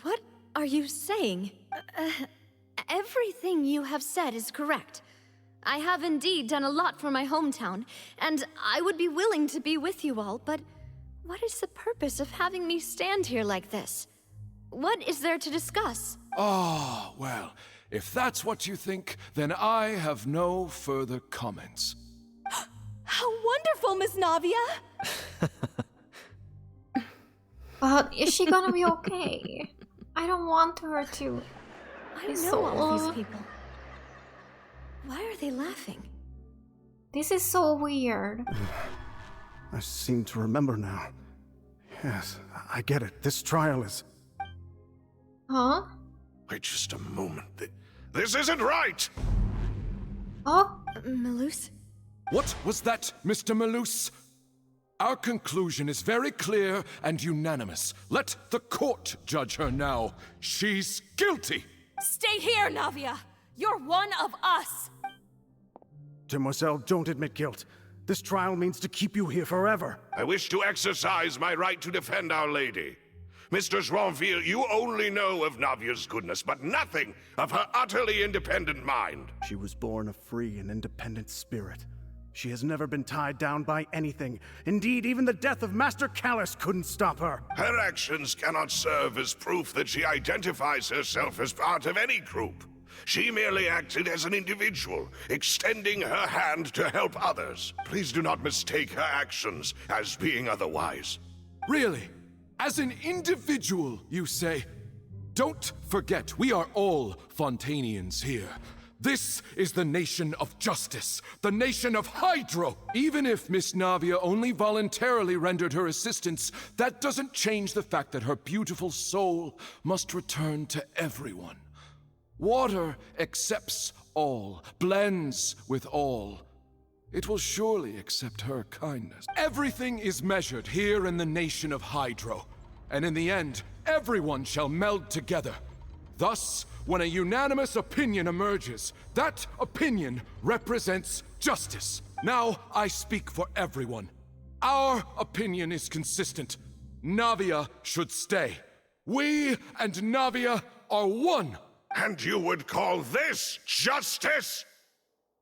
What are you saying? Everything you have said is correct. I have indeed done a lot for my hometown, and I would be willing to be with you all, but what is the purpose of having me stand here like this? What is there to discuss? Ah, well, if that's what you think, then I have no further comments. How wonderful, Miss Navia! But is she gonna be okay? I don't want her to. I know all these people. Why are they laughing? This is so weird. I seem to remember now. Yes, I get it. This trial is... Huh? Wait just a moment. This isn't right! Oh? Malus? What was that, Mr. Malus? Our conclusion is very clear and unanimous. Let the court judge her now. She's guilty! Stay here, Navia! You're one of us! Demoiselle, don't admit guilt. This trial means to keep you here forever. I wish to exercise my right to defend Our Lady. Mr. Joinville, you only know of Navia's goodness, but nothing of her utterly independent mind. She was born a free and independent spirit. She has never been tied down by anything. Indeed, even the death of Master Callus couldn't stop her. Her actions cannot serve as proof that she identifies herself as part of any group. She merely acted as an individual, extending her hand to help others. Please do not mistake her actions as being otherwise. Really? As an individual, you say? Don't forget, we are all Fontainians here. This is the nation of justice, the nation of Hydro. Even if Miss Navia only voluntarily rendered her assistance, that doesn't change the fact that her beautiful soul must return to everyone. Water accepts all, blends with all. It will surely accept her kindness. Everything is measured here in the nation of Hydro, and in the end, everyone shall meld together. Thus, when a unanimous opinion emerges, that opinion represents justice. Now I speak for everyone. Our opinion is consistent. Navia should stay. We and Navia are one. And you would call this justice?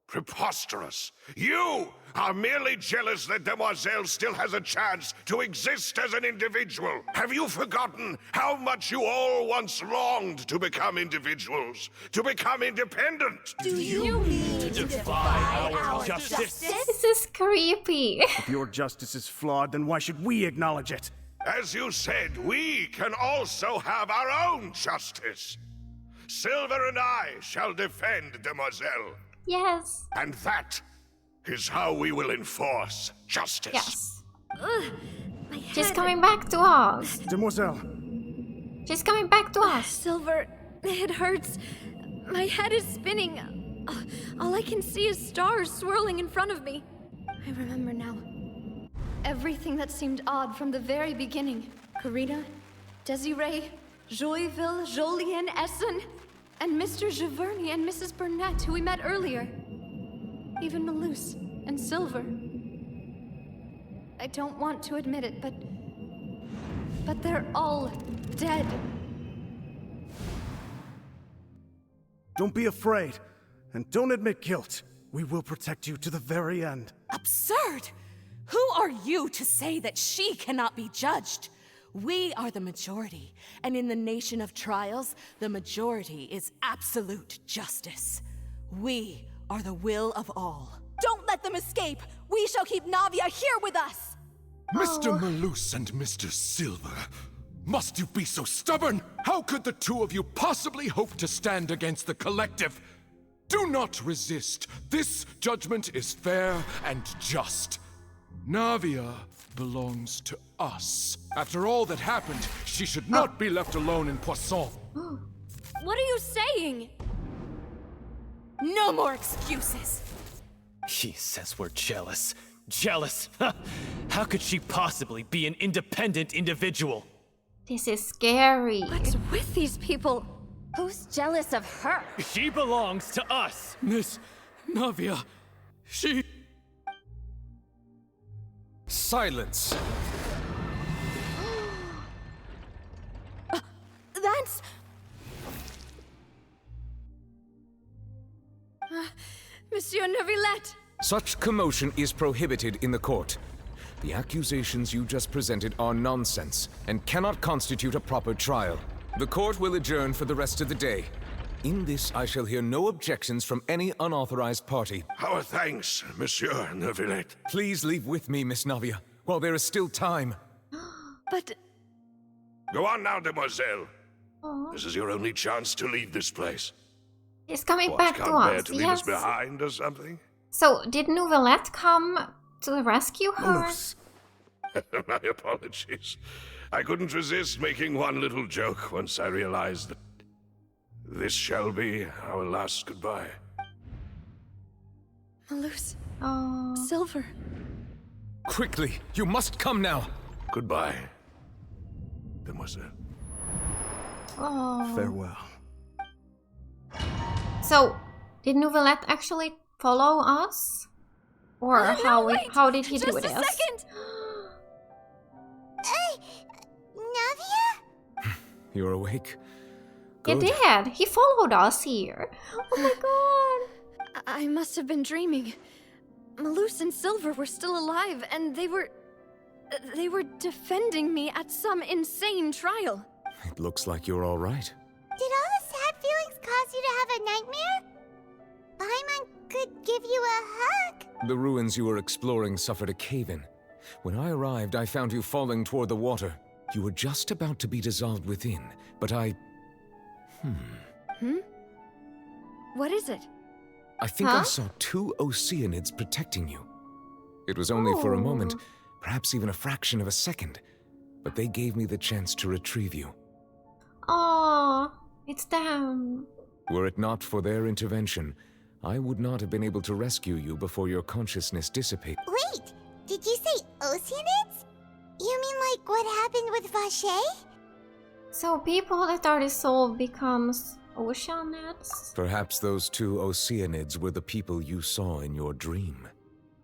Preposterous. You are merely jealous that Demoiselle still has a chance to exist as an individual. Have you forgotten how much you all once longed to become individuals, to become independent? Do you mean to defy our justice? This is creepy. If your justice is flawed, then why should we acknowledge it? As you said, we can also have our own justice. Silver and I shall defend Demoiselle. Yes. And that is how we will enforce justice. Yes. Ugh, my She's head. coming back to us. Demoiselle. She's coming back to us. Silver, it hurts. My head is spinning. All I can see is stars swirling in front of me. I remember now. Everything that seemed odd from the very beginning. Karina, Desiree, Joyville, Jolien, Essen, and Mr. Giverny and Mrs. Burnett, who we met earlier. Even Malus and Silver. I don't want to admit it, but they're all dead. Don't be afraid, and don't admit guilt. We will protect you to the very end. Absurd! Who are you to say that she cannot be judged? We are the majority, and in the nation of trials, the majority is absolute justice. We are the will of all. Don't let them escape! We shall keep Navia here with us! Mr. Malus and Mr. Silver, must you be so stubborn? How could the two of you possibly hope to stand against the collective? Do not resist. This judgment is fair and just. Navia belongs to us. After all that happened, she should not be left alone in Poisson. What are you saying? No more excuses! He says we're jealous. Jealous? Huh? How could she possibly be an independent individual? This is scary. What's with these people? Who's jealous of her? She belongs to us! Miss Navia, she... Silence! That's... Monsieur Neuvillette! Such commotion is prohibited in the court. The accusations you just presented are nonsense and cannot constitute a proper trial. The court will adjourn for the rest of the day. In this, I shall hear no objections from any unauthorized party. Our thanks, Monsieur Neuvillette. Please leave with me, Miss Navia, while there is still time. But... Go on now, Demoiselle. This is your only chance to leave this place. He's coming What, back to can't bear us, to leave us behind or something? So, did Neuvillette come to rescue her? My apologies. I couldn't resist making one little joke once I realized that this shall be our last goodbye. Malus. Oh. Silver. Quickly, you must come now. Goodbye, Demoiselle. Oh. Farewell. So, did Neuvillette actually follow us? Or how did he do this? Just a second! Hey, Navia? You're awake? He Good. did. He followed us here. Oh my god. I must have been dreaming. Malus and Silver were still alive, and they were defending me at some insane trial. It looks like you're all right. Did all the sad feelings cause you to have a nightmare? Paimon could give you a hug. The ruins you were exploring suffered a cave-in. When I arrived, I found you falling toward the water. You were just about to be dissolved within, but I... What is it? I think I saw two Oceanids protecting you. It was only for a moment, perhaps even a fraction of a second, but they gave me the chance to retrieve you. Oh, it's them. Were it not for their intervention, I would not have been able to rescue you before your consciousness dissipated. Wait, did you say Oceanids? You mean like what happened with Vache? So people that are dissolved becomes Oceanids? Perhaps those two Oceanids were the people you saw in your dream.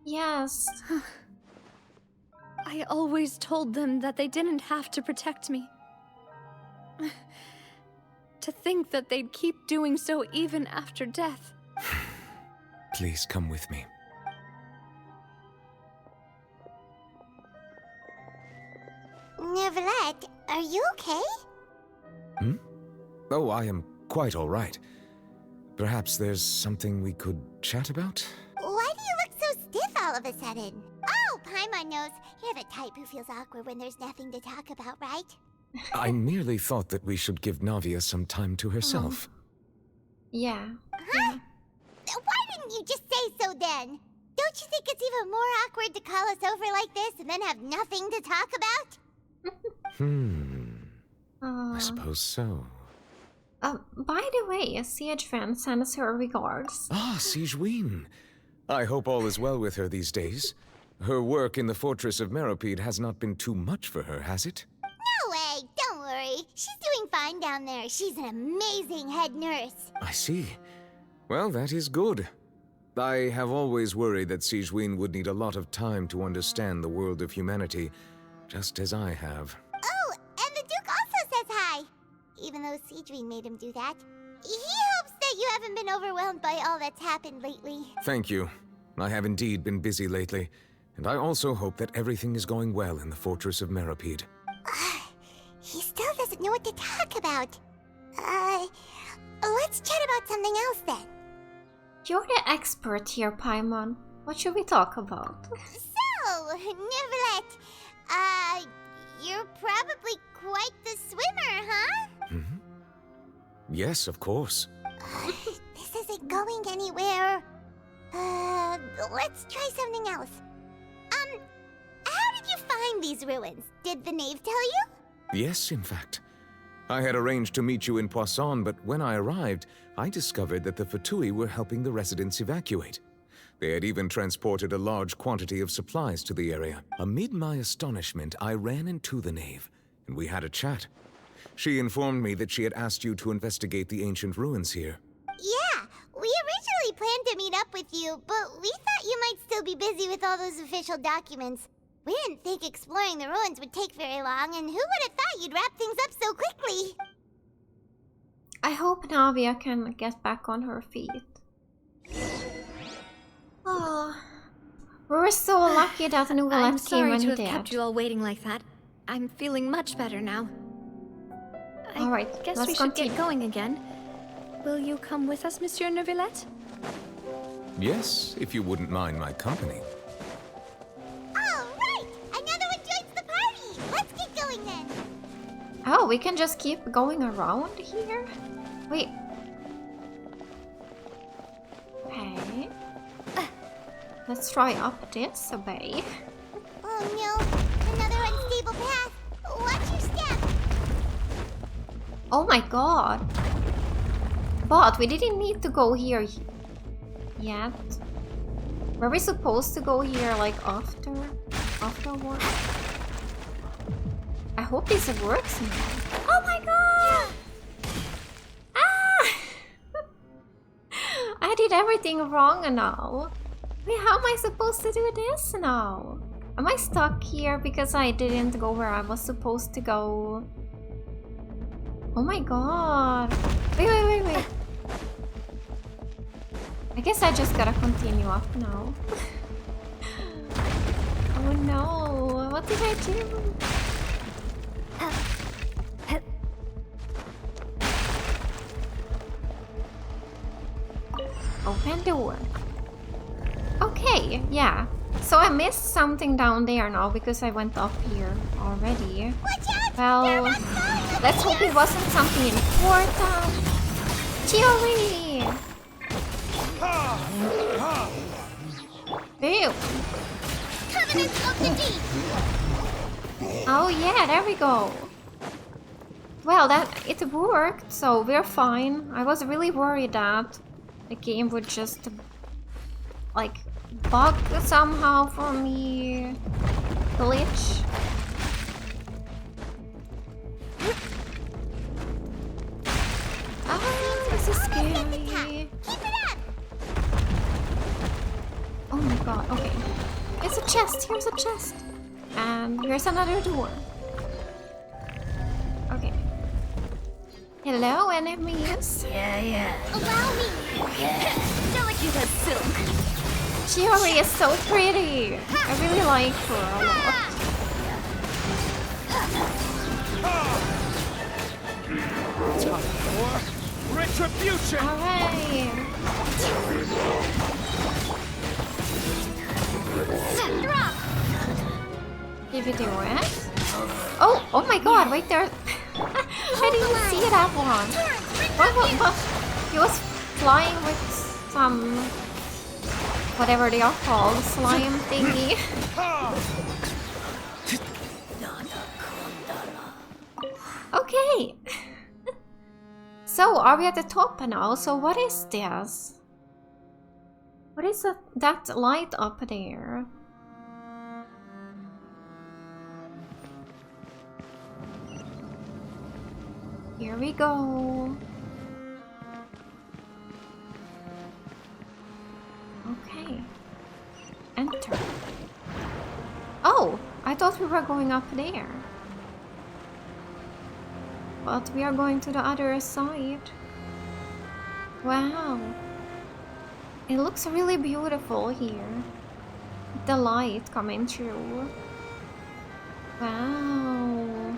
Yes. I always told them that they didn't have to protect me. To think that they'd keep doing so even after death. Please come with me. Neverlet, are you okay? Hmm? Oh, I am quite all right. Perhaps there's something we could chat about? Why do you look so stiff all of a sudden? Oh, Paimon knows. You're the type who feels awkward when there's nothing to talk about, right? I merely thought that we should give Navia some time to herself. Yeah. Huh? Why didn't you just say so then? Don't you think it's even more awkward to call us over like this and then have nothing to talk about? I suppose so. By the way, a siege friend sends her regards. Ah, Sigewinne. I hope all is well with her these days. Her work in the Fortress of Meropide has not been too much for her, has it? No way, don't worry. She's doing fine down there. She's an amazing head nurse. I see. Well, that is good. I have always worried that Sigewinne would need a lot of time to understand the world of humanity, just as I have. Oh, and the Duke also says hi. Even though Sigewinne made him do that. He hopes that you haven't been overwhelmed by all that's happened lately. Thank you. I have indeed been busy lately, and I also hope that everything is going well in the Fortress of Meropide. He still doesn't know what to talk about. Let's chat about something else then. You're the expert here, Paimon. What should we talk about? So, Neverlet, you're probably quite the swimmer, huh? Mm-hmm. Yes, of course. This isn't going anywhere. Let's try something else. How did you find these ruins? Did the knave tell you? Yes, in fact. I had arranged to meet you in Poisson, but when I arrived, I discovered that the Fatui were helping the residents evacuate. They had even transported a large quantity of supplies to the area. Amid my astonishment, I ran into the knave, and we had a chat. She informed me that she had asked you to investigate the ancient ruins here. Yeah, we originally planned to meet up with you, but we thought you might still be busy with all those official documents. We didn't think exploring the ruins would take very long, and who would have thought you'd wrap things up so quickly? I hope Navia can get back on her feet. Oh, we were so lucky that I'm Neuvillette came sorry when to he have did. kept you all waiting like that. I'm feeling much better now. Alright, Guess let's we should continue. get going again. Will you come with us, Monsieur Neuvillette? Yes, if you wouldn't mind my company. Alright! Another one joins the party! Let's get going then! Oh, we can just keep going around here? Wait. Okay. Let's try up this way. Oh no! Another unstable path! Watch your step! Oh my god. But we didn't need to go here yet. Were we supposed to go here like afterward? I hope this works now. Oh my god! Ah! I did everything wrong now. Wait, how am I supposed to do this now? Am I stuck here because I didn't go where I was supposed to go? Oh my god. Wait. I guess I just gotta continue up now. Oh no, what did I do? Open door. Okay, yeah. So I missed something down there now because I went up here already. Well, let's hope it wasn't something important. Theory! Ew. Covenant of the Deep! Oh yeah, there we go. Well, it worked, so we're fine. I was really worried that the game would just like bug somehow for me. Glitch. Oh, this is scary. Oh my god, okay. It's a chest, here's a chest. And here's another door. Okay. Hello, enemies. Yeah. Allow me. Delicate as silk. Chiori is so pretty. I really like her a lot. Time for retribution. Alright. Give it your ass. Oh my god, wait there. I didn't see that one. What? He was flying with some... whatever they are called, slime thingy. Okay. So, are we at the top now? So what is this? What is that light up there? Here we go. Okay. Enter. Oh, I thought we were going up there. But we are going to the other side. Wow. It looks really beautiful here. The light coming through. Wow.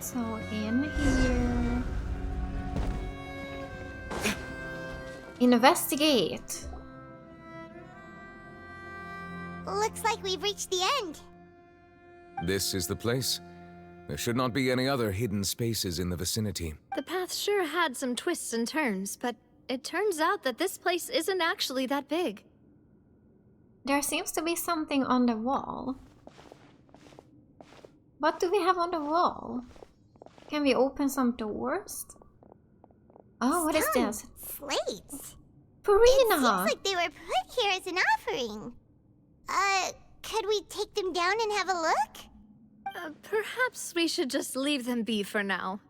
So in here. Investigate. Looks like we've reached the end. This is the place. There should not be any other hidden spaces in the vicinity. The path sure had some twists and turns, but it turns out that this place isn't actually that big. There seems to be something on the wall. What do we have on the wall? Can we open some doors? Oh, what is this? Slates. Purina! It seems like they were put here as an offering. Could we take them down and have a look? Perhaps we should just leave them be for now.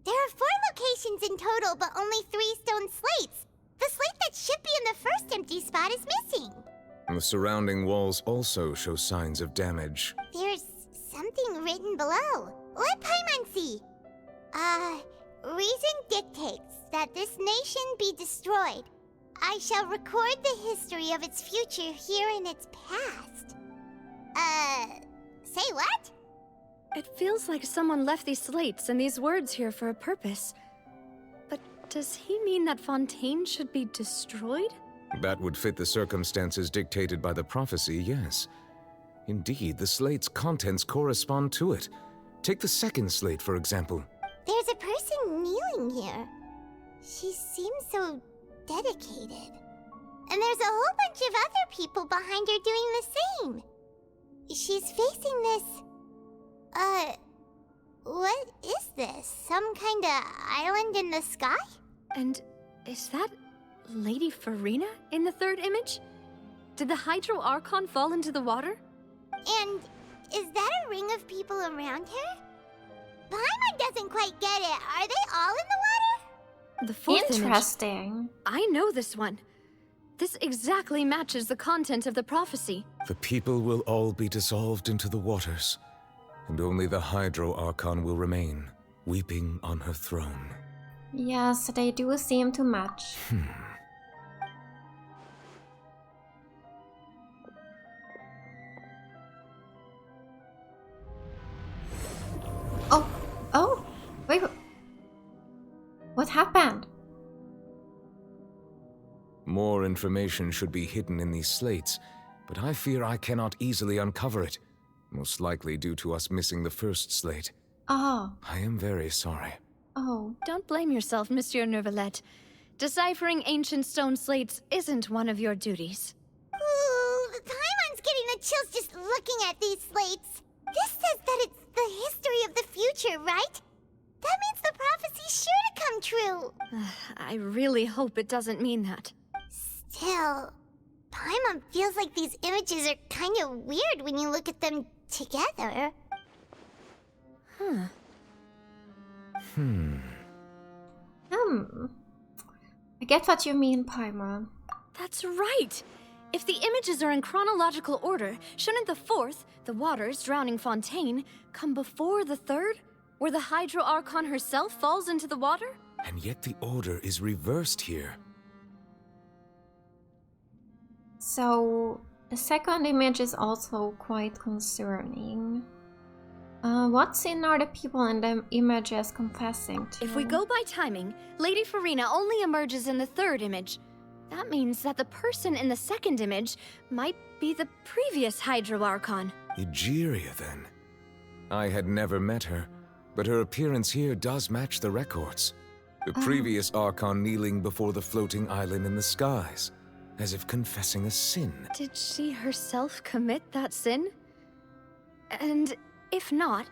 There are 4 locations in total, but only 3 stone slates. The slate that should be in the first empty spot is missing. The surrounding walls also show signs of damage. There's something written below. Let Paimon see. Reason dictates that this nation be destroyed. I shall record the history of its future here in its past. Say what? It feels like someone left these slates and these words here for a purpose. But does he mean that Fontaine should be destroyed? That would fit the circumstances dictated by the prophecy, yes. Indeed, the slate's contents correspond to it. Take the second slate, for example. There's a person kneeling here. She seems so dedicated. And there's a whole bunch of other people behind her doing the same. She's facing this... what is this? Some kind of island in the sky? And is that Lady Farina in the third image? Did the Hydro Archon fall into the water? And is that a ring of people around her? Paimon doesn't quite get it. Are they all in the water? The fourth Interesting. Image. I know this one. This exactly matches the content of the prophecy. The people will all be dissolved into the waters, and only the Hydro Archon will remain, weeping on her throne. Yes, they do seem to match. Oh, wait. What happened? More information should be hidden in these slates, but I fear I cannot easily uncover it, most likely due to us missing the first slate. Oh. I am very sorry. Oh. Don't blame yourself, Monsieur Neuvillette. Deciphering ancient stone slates isn't one of your duties. Ooh, Paimon's getting the chills just looking at these slates. This says that it's the history of the future, right? That means the prophecy's sure to come true. I really hope it doesn't mean that. Still, Paimon feels like these images are kind of weird when you look at them together. I get what you mean, Paimon. That's right! If the images are in chronological order, shouldn't the fourth, the waters drowning Fontaine, come before the third? Where the Hydro Archon herself falls into the water? And yet the order is reversed here. So, the second image is also quite concerning. What sin are the people in the images confessing to? If we go by timing, Lady Farina only emerges in the third image. That means that the person in the second image might be the previous Hydro Archon. Egeria, then. I had never met her, but her appearance here does match the records. The previous Archon kneeling before the floating island in the skies, as if confessing a sin. Did she herself commit that sin? And if not,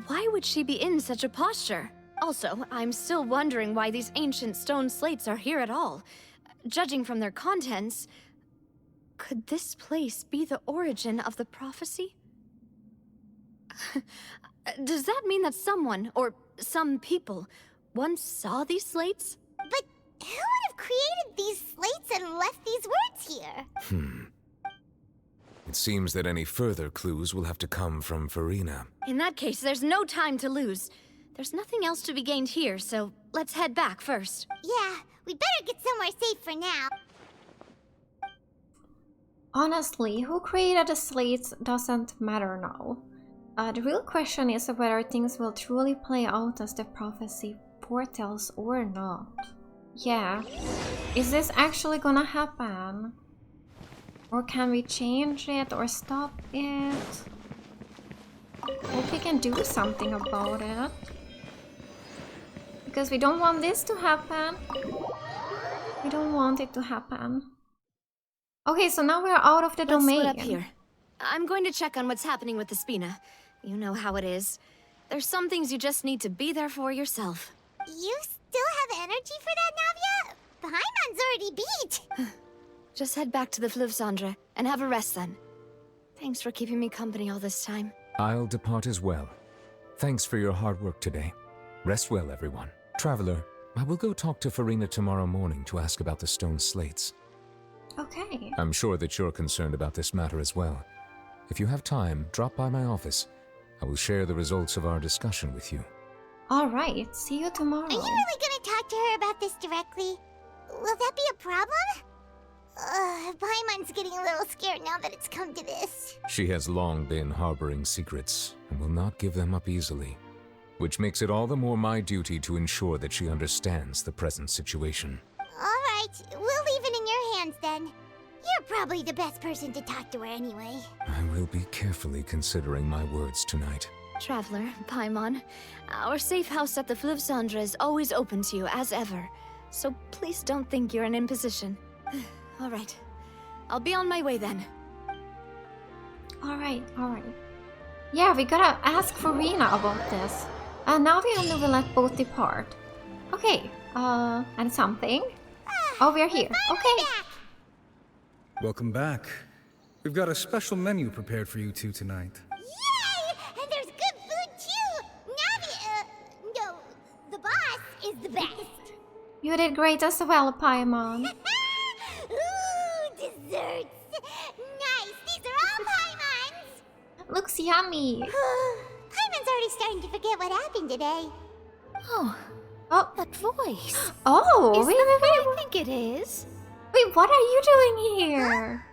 why would she be in such a posture? Also, I'm still wondering why these ancient stone slates are here at all. Judging from their contents, could this place be the origin of the prophecy? Does that mean that someone, or some people, once saw these slates? But who would have created these slates and left these words here? It seems that any further clues will have to come from Farina. In that case, there's no time to lose. There's nothing else to be gained here, so let's head back first. Yeah, we better get somewhere safe for now. Honestly, who created the slates doesn't matter now. The real question is whether things will truly play out as the prophecy foretells or not. Yeah, is this actually gonna happen? Or can we change it or stop it? Hope we can do something about it. Because we don't want this to happen. We don't want it to happen. Okay, so now we're out of the domain. Let's split up here. I'm going to check on what's happening with the Spina. You know how it is. There's some things you just need to be there for yourself. You still have energy for that, Navia? Paimon's already beat! Just head back to the Fleuve Cendre and have a rest then. Thanks for keeping me company all this time. I'll depart as well. Thanks for your hard work today. Rest well, everyone. Traveler, I will go talk to Farina tomorrow morning to ask about the stone slates. Okay. I'm sure that you're concerned about this matter as well. If you have time, drop by my office. I will share the results of our discussion with you. Alright, see you tomorrow. Are you really gonna talk to her about this directly? Will that be a problem? Paimon's getting a little scared now that it's come to this. She has long been harboring secrets and will not give them up easily, which makes it all the more my duty to ensure that she understands the present situation. Alright, we'll leave it in your hands then. You're probably the best person to talk to her anyway. I will be carefully considering my words tonight. Traveler, Paimon, our safe house at the Fleuve Cendre is always open to you as ever, so please don't think you're an imposition. Alright, I'll be on my way then. Alright. Yeah, we gotta ask Farina about this. Navi and Neuvillette both depart. Okay, and something? Oh, we're here. Okay. Welcome back. We've got a special menu prepared for you two tonight. Yay! And there's good food too! Navi, no, the boss is the best. You did great as well, Paimon. Ooh, desserts! Nice, these are all Paimon's! Looks yummy. Paimon's already starting to forget what happened today. Oh, that voice. Oh, Is wait. that who I think it is? Wait, what are you doing here?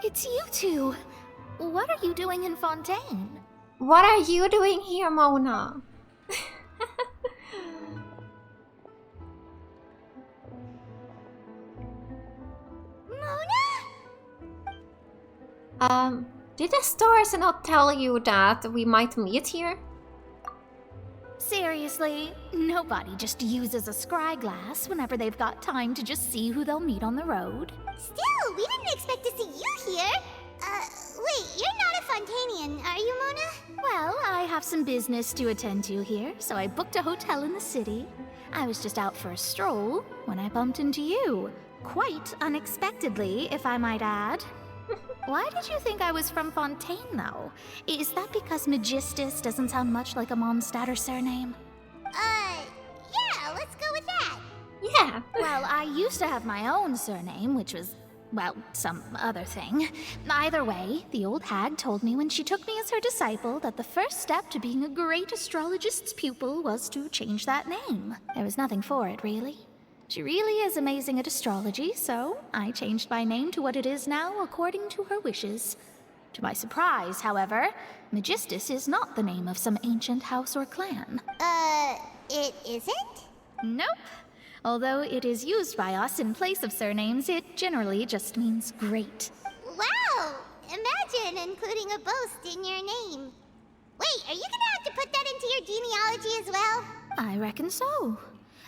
It's you two. What are you doing in Fontaine? What are you doing here, Mona? Mona? Did the stars not tell you that we might meet here? Seriously, nobody just uses a scry glass whenever they've got time to just see who they'll meet on the road. Still, we didn't expect to see you here. Wait, you're not a Fontanian, are you, Mona? Well, I have some business to attend to here, so I booked a hotel in the city. I was just out for a stroll when I bumped into you. Quite unexpectedly, if I might add. Why did you think I was from Fontaine, though? Is that because Magistus doesn't sound much like a Mondstadter surname? Yeah, let's go with that. Yeah. Well, I used to have my own surname, which was, well, some other thing. Either way, the old hag told me when she took me as her disciple that the first step to being a great astrologist's pupil was to change that name. There was nothing for it, really. She really is amazing at astrology, so I changed my name to what it is now according to her wishes. To my surprise, however, Magistus is not the name of some ancient house or clan. It isn't? Nope. Although it is used by us in place of surnames, it generally just means great. Wow! Imagine including a boast in your name. Wait, are you gonna have to put that into your genealogy as well? I reckon so.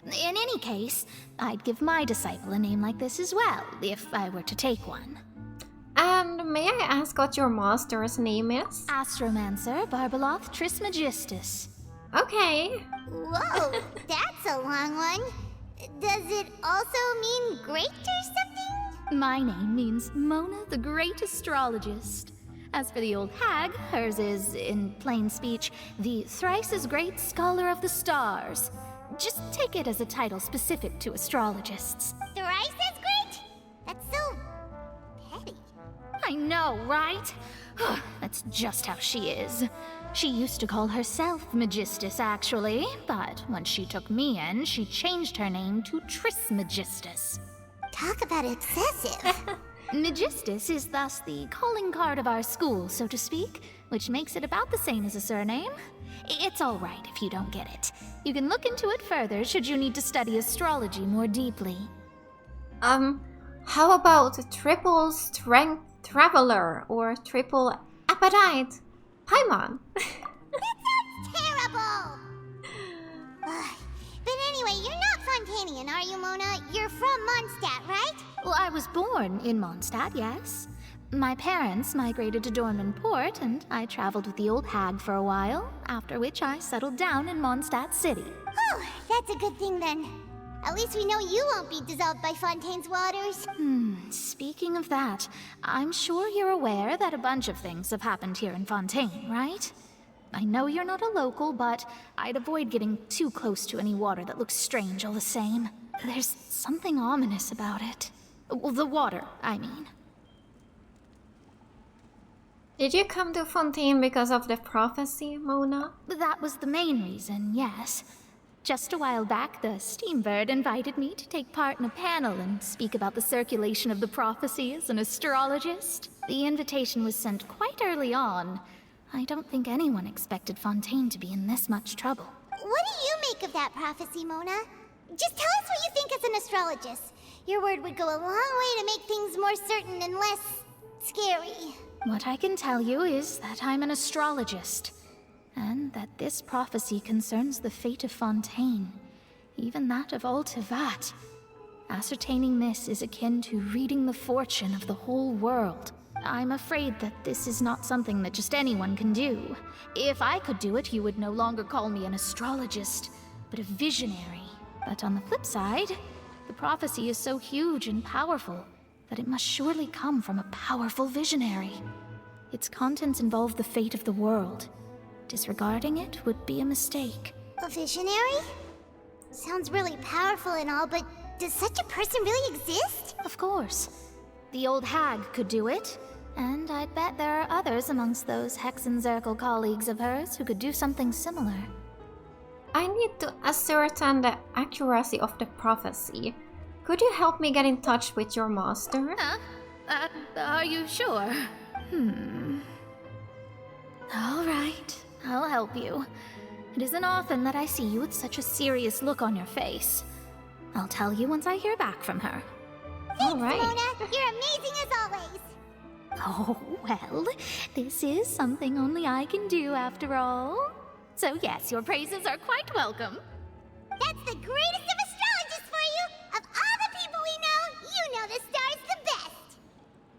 In any case, I'd give my disciple a name like this as well, if I were to take one. And may I ask what your master's name is? Astromancer Barbeloth Trismegistus. Okay. Whoa, that's a long one. Does it also mean great or something? My name means Mona the Great Astrologist. As for the old hag, hers is, in plain speech, the thrice as great Scholar of the Stars. Just take it as a title specific to astrologists. Thrice as great? That's so petty. I know, right? That's just how she is. She used to call herself Magistus, actually, but when she took me in, she changed her name to Trismegistus. Talk about excessive. Magistus is thus the calling card of our school, so to speak, which makes it about the same as a surname. It's all right if you don't get it. You can look into it further should you need to study astrology more deeply. How about triple strength traveler or triple appetite Paimon? That sounds terrible! But anyway, you're not Fontanian, are you, Mona? You're from Mondstadt, right? Well, I was born in Mondstadt, yes. My parents migrated to Dornman Port, and I traveled with the old hag for a while, after which I settled down in Mondstadt City. Oh, that's a good thing then. At least we know you won't be dissolved by Fontaine's waters. Speaking of that, I'm sure you're aware that a bunch of things have happened here in Fontaine, right? I know you're not a local, but I'd avoid getting too close to any water that looks strange all the same. There's something ominous about it. Well, the water, I mean. Did you come to Fontaine because of the prophecy, Mona? That was the main reason, yes. Just a while back, the Steambird invited me to take part in a panel and speak about the circulation of the prophecy as an astrologist. The invitation was sent quite early on. I don't think anyone expected Fontaine to be in this much trouble. What do you make of that prophecy, Mona? Just tell us what you think as an astrologist. Your word would go a long way to make things more certain and less scary. What I can tell you is that I'm an astrologist, and that this prophecy concerns the fate of Fontaine, even that of all Tevat. Ascertaining this is akin to reading the fortune of the whole world. I'm afraid that this is not something that just anyone can do. If I could do it, you would no longer call me an astrologist, but a visionary. But on the flip side, the prophecy is so huge and powerful that it must surely come from a powerful visionary. Its contents involve the fate of the world. Disregarding it would be a mistake. A visionary? Sounds really powerful and all, but does such a person really exist? Of course. The old hag could do it, and I'd bet there are others amongst those Hexenzirkel colleagues of hers who could do something similar. I need to ascertain the accuracy of the prophecy. Could you help me get in touch with your master? Are you sure? All right, I'll help you. It isn't often that I see you with such a serious look on your face. I'll tell you once I hear back from her. Thanks, Mona! You're amazing as always! Oh, well, this is something only I can do after all. So yes, your praises are quite welcome. That's the greatest of astrologists for you! Of all the people we know, you know the star's the best!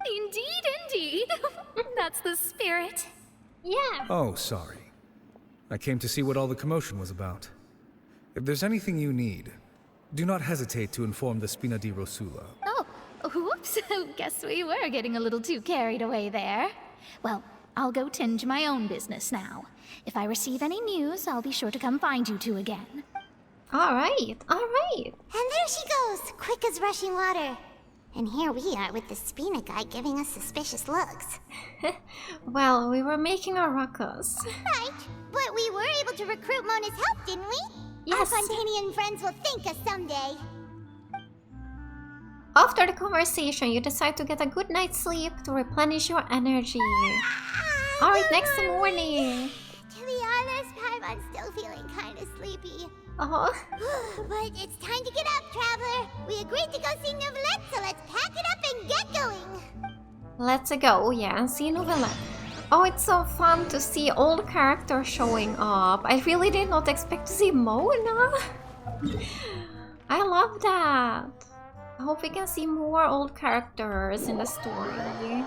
Indeed, indeed. That's That's the spirit. Yeah. Oh, sorry. I came to see what all the commotion was about. If there's anything you need, do not hesitate to inform the Spina di Rosula. Oh, whoops. Guess we were getting a little too carried away there. Well, I'll go tend to my own business now. If I receive any news, I'll be sure to come find you two again. Alright. And there she goes, quick as rushing water. And here we are with the Spina guy giving us suspicious looks. Well, we were making a ruckus. Right, but we were able to recruit Mona's help, didn't we? Yes. Our Fontanian friends will thank us someday. After the conversation, you decide to get a good night's sleep to replenish your energy. Alright, next morning. To be honest, I'm still feeling kind of sleepy. Oh. But it's time to get up, Traveler. We agreed to go see Novelette, so let's pack it up and get going. Let's go, yeah, and see Novelette. Oh, it's so fun to see old characters showing up. I really did not expect to see Mona. I love that. I hope we can see more old characters in the story.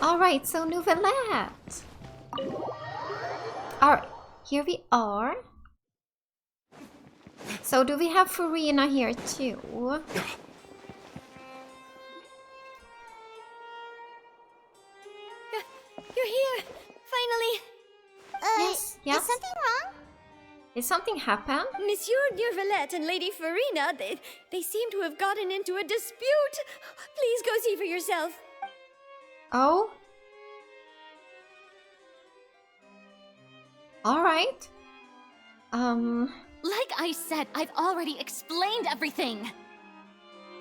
Alright, so Novelette. Alright, here we are. So do we have Farina here too? You're here! Finally! Yes. Is something wrong? Did something happen? Monsieur Neurvalette and Lady Farina, they seem to have gotten into a dispute. Please go see for yourself. Oh? Alright. Like I said, I've already explained everything.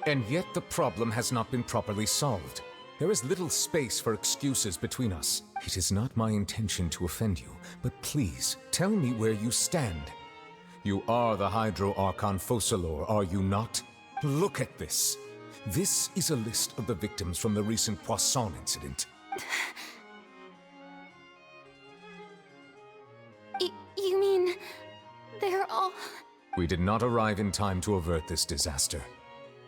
And yet the problem has not been properly solved. There is little space for excuses between us. It is not my intention to offend you, but please, tell me where you stand. You are the Hydro Archon Focalor, are you not? Look at this. This is a list of the victims from the recent Poisson incident. You mean... they're all... We did not arrive in time to avert this disaster,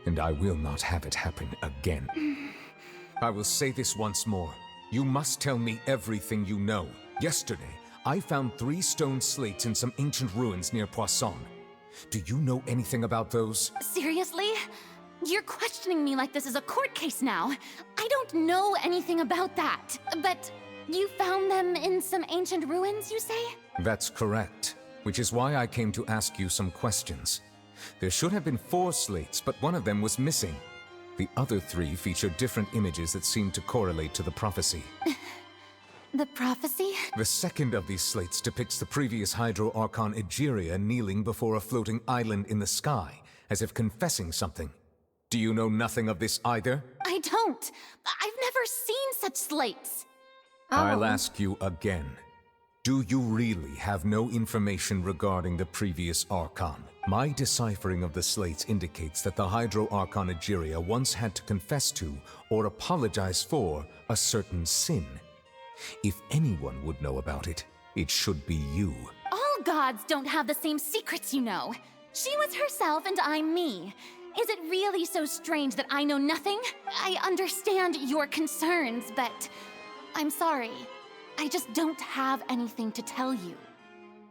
and I will not have it happen again. I will say this once more. You must tell me everything you know. Yesterday, I found 3 stone slates in some ancient ruins near Poisson. Do you know anything about those? Seriously? You're questioning me like this is a court case now. I don't know anything about that. But you found them in some ancient ruins, you say? That's correct, which is why I came to ask you some questions. There should have been 4 slates, but one of them was missing. The other 3 feature different images that seem to correlate to the prophecy. The prophecy? The second of these slates depicts the previous Hydro Archon Egeria kneeling before a floating island in the sky, as if confessing something. Do you know nothing of this either? I don't. I've never seen such slates. I'll ask you again. Do you really have no information regarding the previous Archon? My deciphering of the slates indicates that the Hydro Archon Egeria once had to confess to, or apologize for, a certain sin. If anyone would know about it, it should be you. All gods don't have the same secrets, you know. She was herself and I'm me. Is it really so strange that I know nothing? I understand your concerns, but I'm sorry. I just don't have anything to tell you.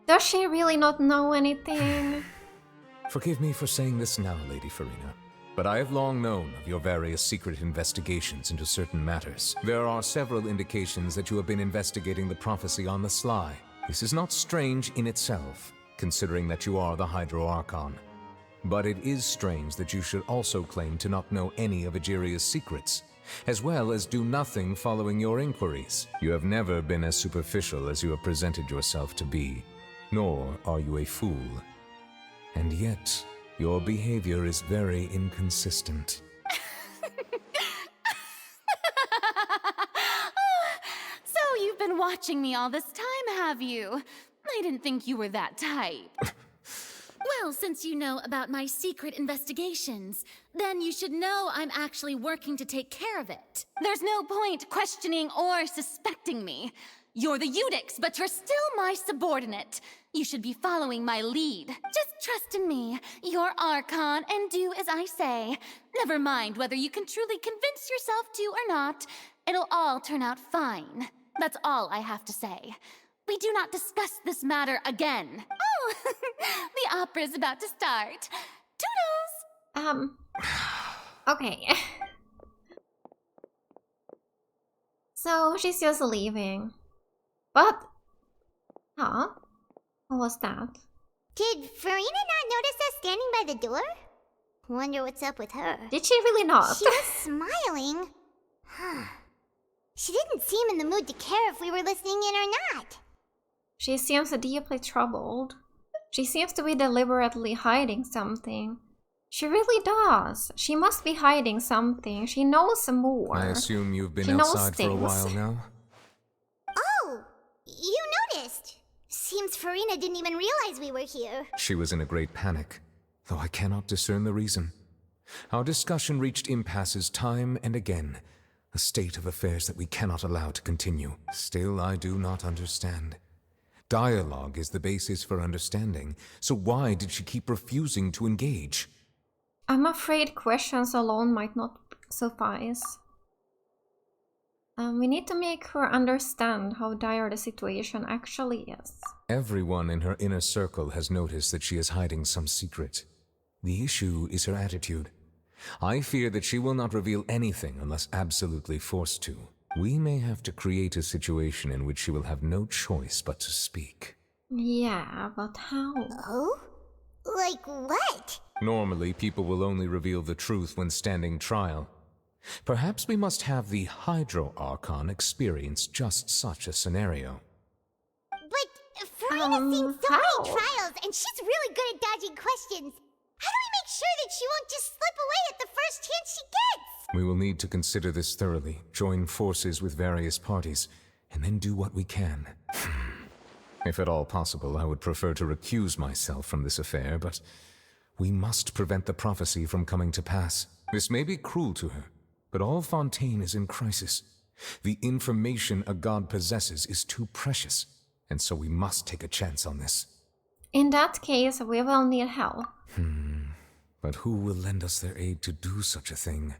Does she really not know anything? Forgive me for saying this now, Lady Farina, but I have long known of your various secret investigations into certain matters. There are several indications that you have been investigating the prophecy on the sly. This is not strange in itself, considering that you are the Hydro Archon. But it is strange that you should also claim to not know any of Egeria's secrets, as well as do nothing following your inquiries. You have never been as superficial as you have presented yourself to be, nor are you a fool. And yet, your behavior is very inconsistent. So you've been watching me all this time, have you? I didn't think you were that type. Well, since you know about my secret investigations, then you should know I'm actually working to take care of it. There's no point questioning or suspecting me. You're the Eudix, but you're still my subordinate. You should be following my lead. Just trust in me. You're Archon, and do as I say. Never mind whether you can truly convince yourself to or not. It'll all turn out fine. That's all I have to say. We do not discuss this matter again. Oh, the opera's about to start. Toodles! Okay. So she's just leaving. But, huh? What was that? Did Farina not notice us standing by the door? Wonder what's up with her. Did she really not? She was smiling. Huh. She didn't seem in the mood to care if we were listening in or not. She seems deeply troubled. She seems to be deliberately hiding something. She really does. She must be hiding something. She knows more. I assume you've been She knows outside for a things. while now? Oh, you noticed. Seems Farina didn't even realize we were here. She was in a great panic, though I cannot discern the reason. Our discussion reached impasses time and again, a state of affairs that we cannot allow to continue. Still, I do not understand. Dialogue is the basis for understanding, so why did she keep refusing to engage? I'm afraid questions alone might not suffice. We need to make her understand how dire the situation actually is. Everyone in her inner circle has noticed that she is hiding some secret. The issue is her attitude. I fear that she will not reveal anything unless absolutely forced to. We may have to create a situation in which she will have no choice but to speak. Yeah, but how? Oh? Like what? Normally, people will only reveal the truth when standing trial. Perhaps we must have the Hydro Archon experience just such a scenario. But Farina's seen so many trials, and she's really good at dodging questions. How do we make sure that she won't just slip away at the first chance she gets? We will need to consider this thoroughly, join forces with various parties, and then do what we can. If at all possible, I would prefer to recuse myself from this affair, but we must prevent the prophecy from coming to pass. This may be cruel to her, but all Fontaine is in crisis. The information a god possesses is too precious, and so we must take a chance on this. In that case, we will need help. But who will lend us their aid to do such a thing?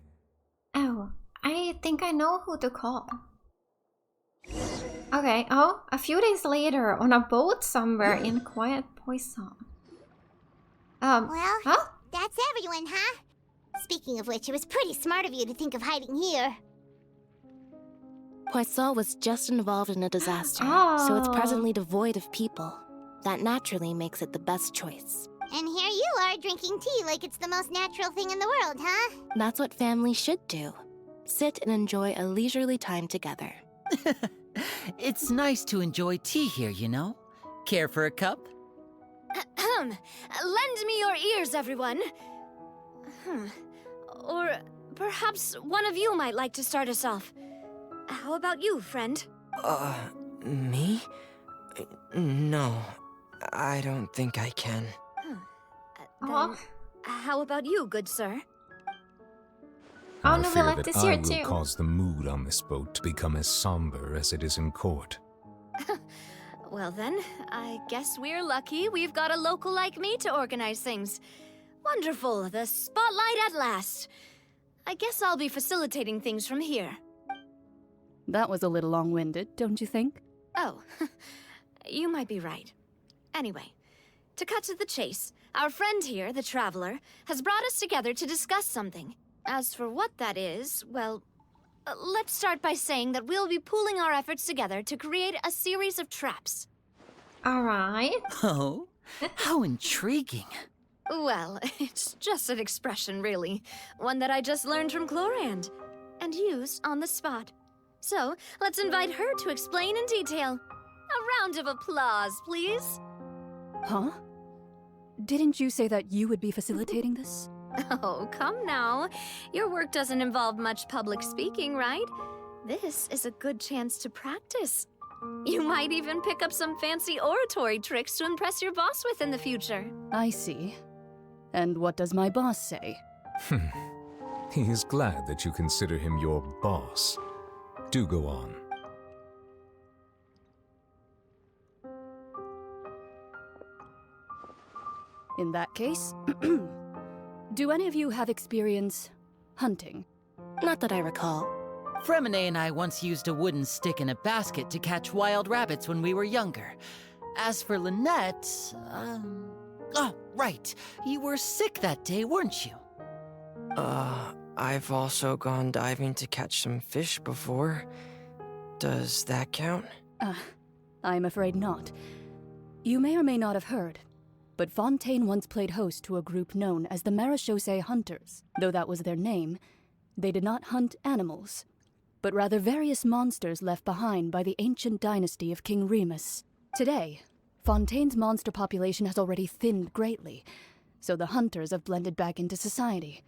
Oh, I think I know who to call. Okay, oh, a few days later, on a boat somewhere in quiet Poisson. Well, that's everyone, huh? Speaking of which, it was pretty smart of you to think of hiding here. Poisson was just involved in a disaster, so it's presently devoid of people. That naturally makes it the best choice. And here you are drinking tea like it's the most natural thing in the world, huh? That's what family should do. Sit and enjoy a leisurely time together. It's nice to enjoy tea here, you know? Care for a cup? Lend me your ears, everyone. Or perhaps one of you might like to start us off. How about you, friend? Me? No, I don't think I can. Then, how about you, good sir? I fear that I will cause the mood on this boat to become as somber as it is in court. Well then, I guess we're lucky we've got a local like me to organize things. Wonderful, the spotlight at last. I guess I'll be facilitating things from here. That was a little long-winded, don't you think? Oh, you might be right. Anyway, to cut to the chase, our friend here, the Traveler, has brought us together to discuss something. As for what that is, well, let's start by saying that we'll be pooling our efforts together to create a series of traps. Alright. Oh, how intriguing. Well, it's just an expression, really. One that I just learned from Chlorand, and used on the spot. So, let's invite her to explain in detail. A round of applause, please. Huh? Didn't you say that you would be facilitating this? Oh, come now. Your work doesn't involve much public speaking, right? This is a good chance to practice. You might even pick up some fancy oratory tricks to impress your boss with in the future. I see. And what does my boss say? He is glad that you consider him your boss. Do go on. In that case, do any of you have experience hunting? Not that I recall. Fremine and I once used a wooden stick in a basket to catch wild rabbits when we were younger. As for Lynette, oh, right. You were sick that day, weren't you? I've also gone diving to catch some fish before. Does that count? I'm afraid not. You may or may not have heard, but Fontaine once played host to a group known as the Marechaussee Hunters. Though that was their name, they did not hunt animals, but rather various monsters left behind by the ancient dynasty of King Remus. Today, Fontaine's monster population has already thinned greatly, so the hunters have blended back into society,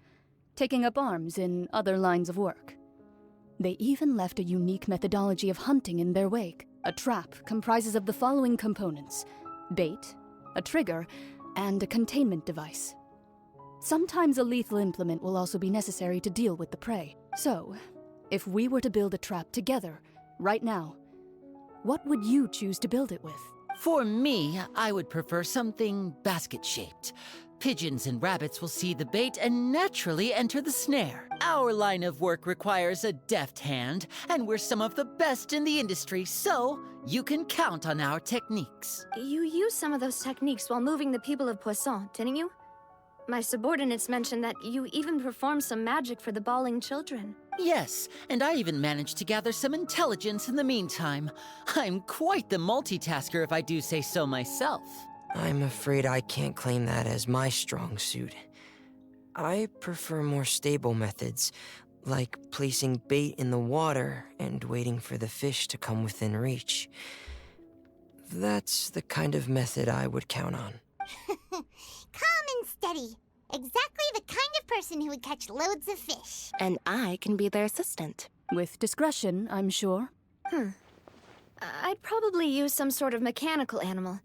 taking up arms in other lines of work. They even left a unique methodology of hunting in their wake. A trap comprises of the following components: bait, a trigger, and a containment device. Sometimes a lethal implement will also be necessary to deal with the prey. So, if we were to build a trap together, right now, what would you choose to build it with? For me, I would prefer something basket-shaped. Pigeons and rabbits will see the bait and naturally enter the snare. Our line of work requires a deft hand, and we're some of the best in the industry, so you can count on our techniques. You used some of those techniques while moving the people of Poisson, didn't you? My subordinates mentioned that you even performed some magic for the bawling children. Yes, and I even managed to gather some intelligence in the meantime. I'm quite the multitasker if I do say so myself. I'm afraid I can't claim that as my strong suit. I prefer more stable methods, like placing bait in the water and waiting for the fish to come within reach. That's the kind of method I would count on. Calm and steady. Exactly the kind of person who would catch loads of fish. And I can be their assistant. With discretion, I'm sure. I'd probably use some sort of mechanical animal.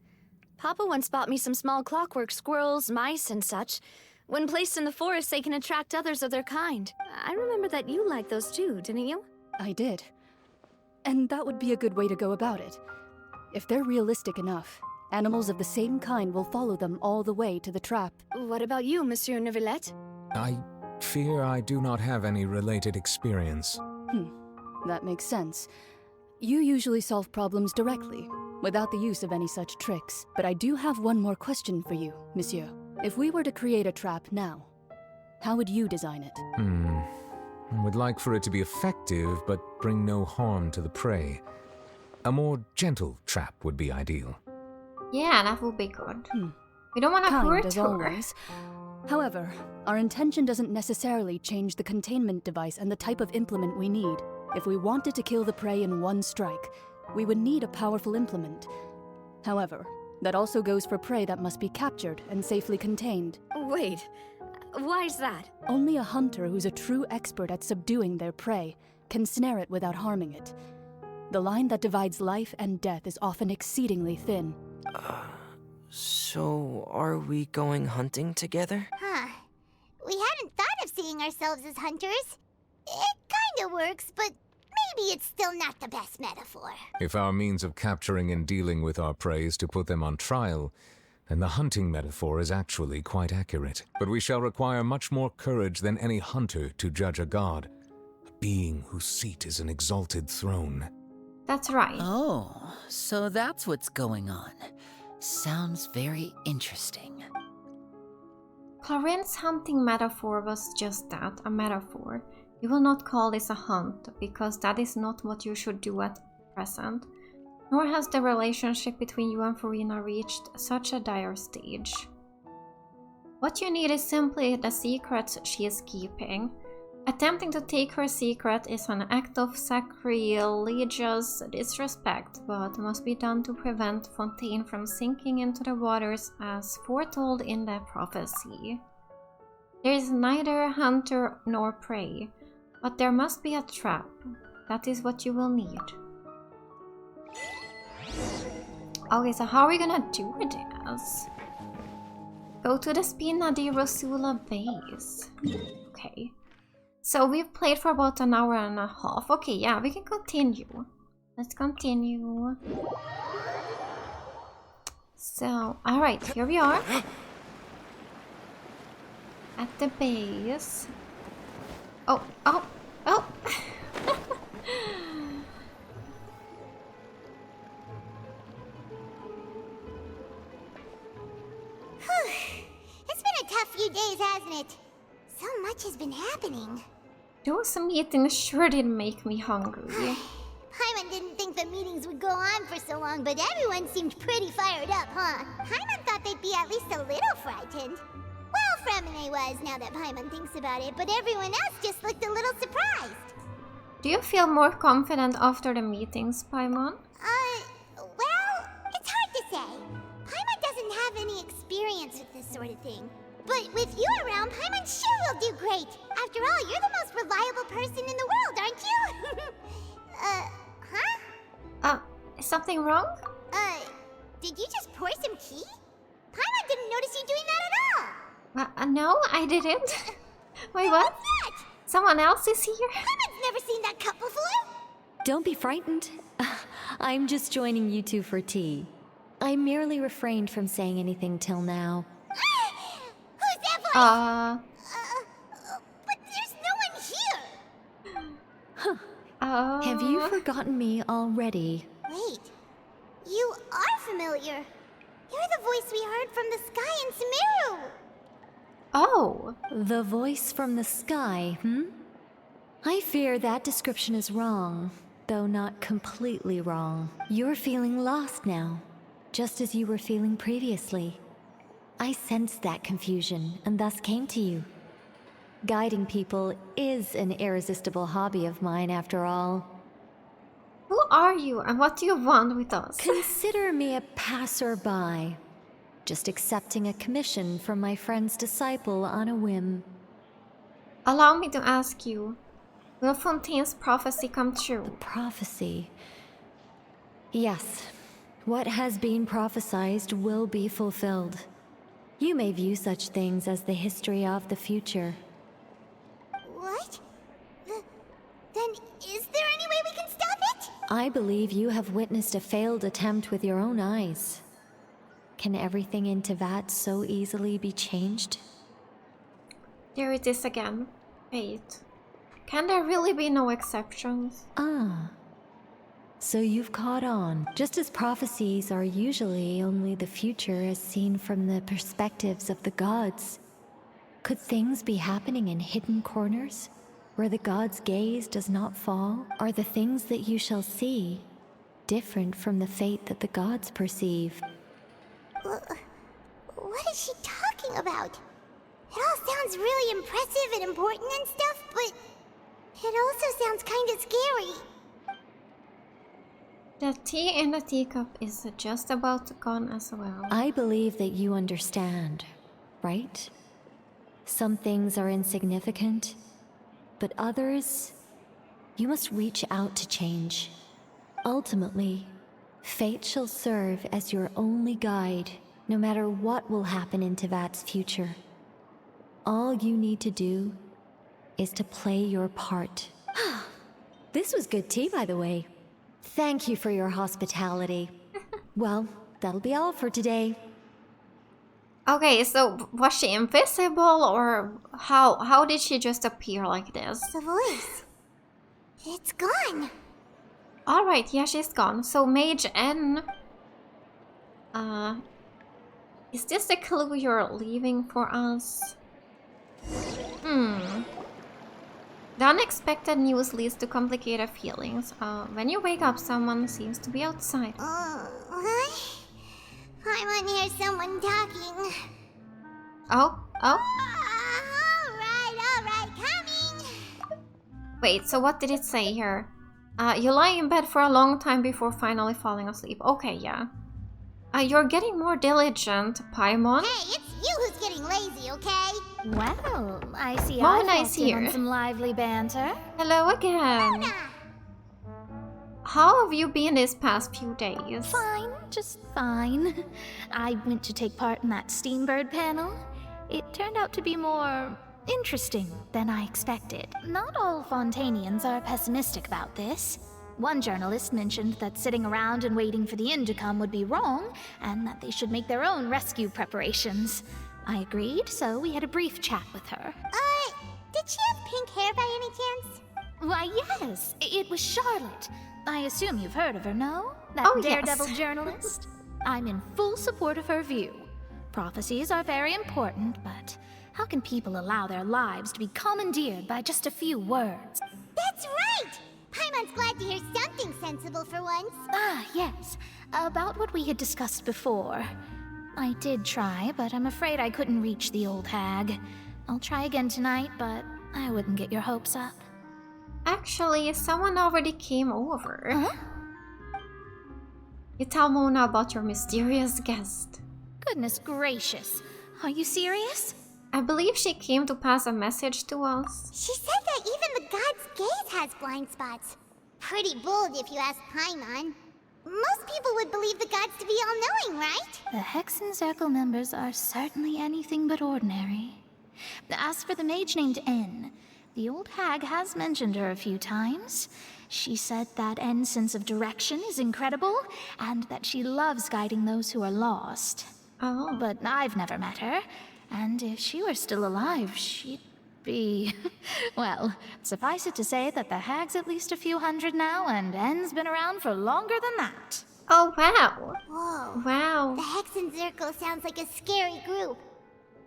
Papa once bought me some small clockwork squirrels, mice, and such. When placed in the forest, they can attract others of their kind. I remember that you liked those too, didn't you? I did. And that would be a good way to go about it. If they're realistic enough, animals of the same kind will follow them all the way to the trap. What about you, Monsieur Neuvillette? I fear I do not have any related experience. That makes sense. You usually solve problems directly, without the use of any such tricks. But I do have one more question for you, Monsieur. If we were to create a trap now, how would you design it? I would like for it to be effective, but bring no harm to the prey. A more gentle trap would be ideal. Yeah, that would be good. We don't want to Kind hurt as her. always. However, our intention doesn't necessarily change the containment device and the type of implement we need. If we wanted to kill the prey in one strike, we would need a powerful implement. However, that also goes for prey that must be captured and safely contained. Wait, why's that? Only a hunter who's a true expert at subduing their prey can snare it without harming it. The line that divides life and death is often exceedingly thin. So are we going hunting together? We hadn't thought of seeing ourselves as hunters. It kinda works, but maybe it's still not the best metaphor. If our means of capturing and dealing with our prey is to put them on trial, then the hunting metaphor is actually quite accurate. But we shall require much more courage than any hunter to judge a god, a being whose seat is an exalted throne. That's right. Oh, so that's what's going on. Sounds very interesting. Clarin's hunting metaphor was just that, a metaphor. You will not call this a hunt, because that is not what you should do at present. Nor has the relationship between you and Farina reached such a dire stage. What you need is simply the secrets she is keeping. Attempting to take her secret is an act of sacrilegious disrespect, but must be done to prevent Fontaine from sinking into the waters as foretold in the prophecy. There is neither hunter nor prey, but there must be a trap. That is what you will need. Okay, so how are we gonna do this? Go to the Spina di Rosula base. Okay. So we've played for about an hour and a half. Okay, yeah, we can continue. Let's continue. So, alright, here we are. At the base. Oh. few days, hasn't it? So much has been happening. Those meetings sure did make me hungry. Paimon didn't think the meetings would go on for so long, but everyone seemed pretty fired up, huh? Paimon thought they'd be at least a little frightened. Well, Fremine was, now that Paimon thinks about it, but everyone else just looked a little surprised. Do you feel more confident after the meetings, Paimon? Well, it's hard to say. Paimon doesn't have any experience with this sort of thing. But with you around, Paimon sure will do great. After all, you're the most reliable person in the world, aren't you? Is something wrong? Did you just pour some tea? Paimon didn't notice you doing that at all. No, I didn't. Wait, what? What's that? Someone else is here? Paimon's never seen that cup before. Don't be frightened. I'm just joining you two for tea. I merely refrained from saying anything till now. Who's that voice? But there's no one here. Have you forgotten me already? Wait, you are familiar. You're the voice we heard from the sky in Sumeru. Oh. The voice from the sky, I fear that description is wrong, though not completely wrong. You're feeling lost now, just as you were feeling previously. I sensed that confusion and thus came to you. Guiding people is an irresistible hobby of mine, after all. Who are you and what do you want with us? Consider me a passerby, just accepting a commission from my friend's disciple on a whim. Allow me to ask you, will Fontaine's prophecy come true? The prophecy? Yes. What has been prophesied will be fulfilled. You may view such things as the history of the future. What? Then is there any way we can stop it? I believe you have witnessed a failed attempt with your own eyes. Can everything in Teyvat so easily be changed? There it is again. Fate. Can there really be no exceptions? So you've caught on. Just as prophecies are usually only the future as seen from the perspectives of the gods, could things be happening in hidden corners, where the gods' gaze does not fall? Are the things that you shall see different from the fate that the gods perceive? What is she talking about? It all sounds really impressive and important and stuff, but it also sounds kind of scary. The tea in the teacup is just about gone as well. I believe that you understand, right? Some things are insignificant, but others, you must reach out to change. Ultimately, fate shall serve as your only guide, no matter what will happen in Teyvat's future. All you need to do is to play your part. This was good tea, by the way. Thank you for your hospitality. Well, that'll be all for today. Okay, so was she invisible or how did she just appear like this? The voice. It's gone. Alright, yeah, she's gone. So Mage N. Is this the clue you're leaving for us? The unexpected news leads to complicated feelings. When you wake up, someone seems to be outside. What? Paimon hears someone talking. Oh? Alright, coming! Wait, so what did it say here? You lie in bed for a long time before finally falling asleep. Okay, yeah. You're getting more diligent, Paimon. Hey, it's you who's getting lazy, okay? Well, I see Mona I've is here. on some lively banter. Hello again. Mona. How have you been these past few days? Fine, just fine. I went to take part in that Steambird panel. It turned out to be more interesting than I expected. Not all Fontainians are pessimistic about this. One journalist mentioned that sitting around and waiting for the end to come would be wrong, and that they should make their own rescue preparations. I agreed, so we had a brief chat with her. Did she have pink hair by any chance? Why, yes, it was Charlotte. I assume you've heard of her, no? That Oh, daredevil yes. journalist? I'm in full support of her view. Prophecies are very important, but How can people allow their lives to be commandeered by just a few words? That's right! Paimon's glad to hear something sensible for once. Ah, yes. About what we had discussed before. I did try, but I'm afraid I couldn't reach the old hag. I'll try again tonight, but I wouldn't get your hopes up. Actually, someone already came over. Huh? You tell Mona about your mysterious guest. Goodness gracious. Are you serious? I believe she came to pass a message to us. She said that even the god's gaze has blind spots. Pretty bold if you ask Paimon. Most people would believe the gods to be all-knowing, right? The Hexen Circle members are certainly anything but ordinary. As for the mage named N, the old hag has mentioned her a few times. She said that N's sense of direction is incredible, and that she loves guiding those who are lost. Oh. But I've never met her, and if she were still alive, she'd be... Well, suffice it to say that the hag's at least a few hundred now, and N's been around for longer than that. Oh, wow. Whoa. Wow. The Hexen Circle sounds like a scary group.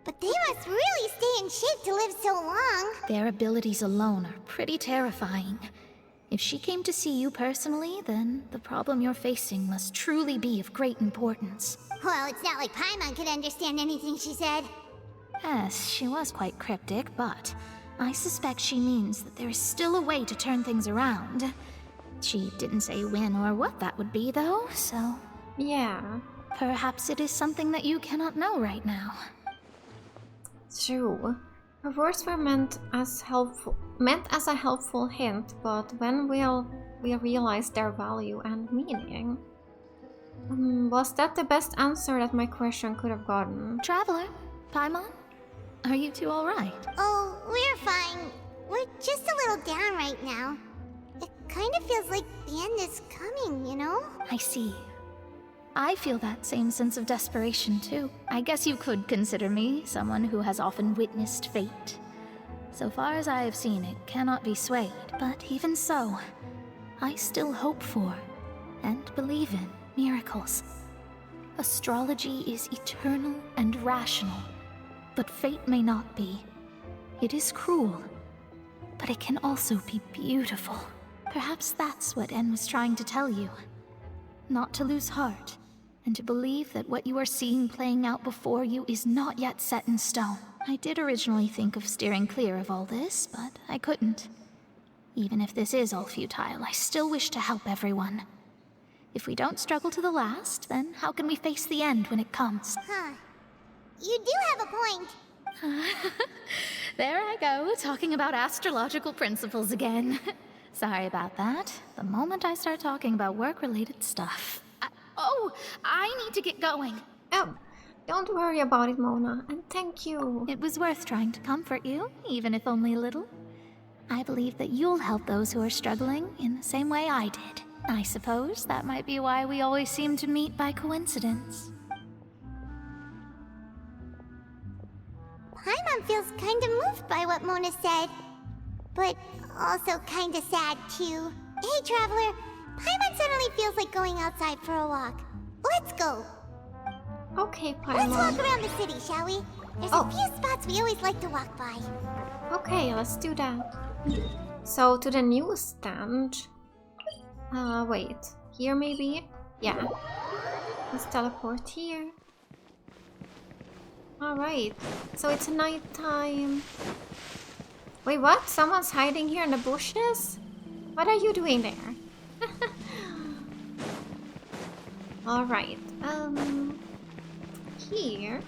But they must really stay in shape to live so long. Their abilities alone are pretty terrifying. If she came to see you personally, then the problem you're facing must truly be of great importance. Well, it's not like Paimon could understand anything she said. Yes, she was quite cryptic, but I suspect she means that there is still a way to turn things around. She didn't say when or what that would be, though, so... Yeah. Perhaps it is something that you cannot know right now. True. Her words were meant as a helpful hint, but when will we realize their value and meaning? Was that the best answer that my question could have gotten? Traveler, Paimon, are you two alright? Oh, we're fine. We're just a little down right now. It kind of feels like the end is coming, you know? I see. I feel that same sense of desperation, too. I guess you could consider me someone who has often witnessed fate. So far as I have seen, it cannot be swayed. But even so, I still hope for, and believe in, miracles. Astrology is eternal and rational, but fate may not be. It is cruel, but it can also be beautiful. Perhaps that's what En was trying to tell you. Not to lose heart, and to believe that what you are seeing playing out before you is not yet set in stone. I did originally think of steering clear of all this, but I couldn't. Even if this is all futile, I still wish to help everyone. If we don't struggle to the last, then how can we face the end when it comes? Huh. You do have a point. There I go, talking about astrological principles again. Sorry about that. The moment I start talking about work-related stuff... I need to get going. Oh, don't worry about it, Mona, and thank you. It was worth trying to comfort you, even if only a little. I believe that you'll help those who are struggling in the same way I did. I suppose that might be why we always seem to meet by coincidence. Paimon feels kind of moved by what Mona said, but also kind of sad too. Hey, Traveler, Paimon suddenly feels like going outside for a walk. Let's go. Okay, Paimon. Let's walk around the city, shall we? There's a few spots we always like to walk by. Okay, let's do that. So, to the newsstand. Wait. Here maybe? Yeah. Let's teleport here. Alright. So it's nighttime. Wait, what? Someone's hiding here in the bushes? What are you doing there? Alright. Here.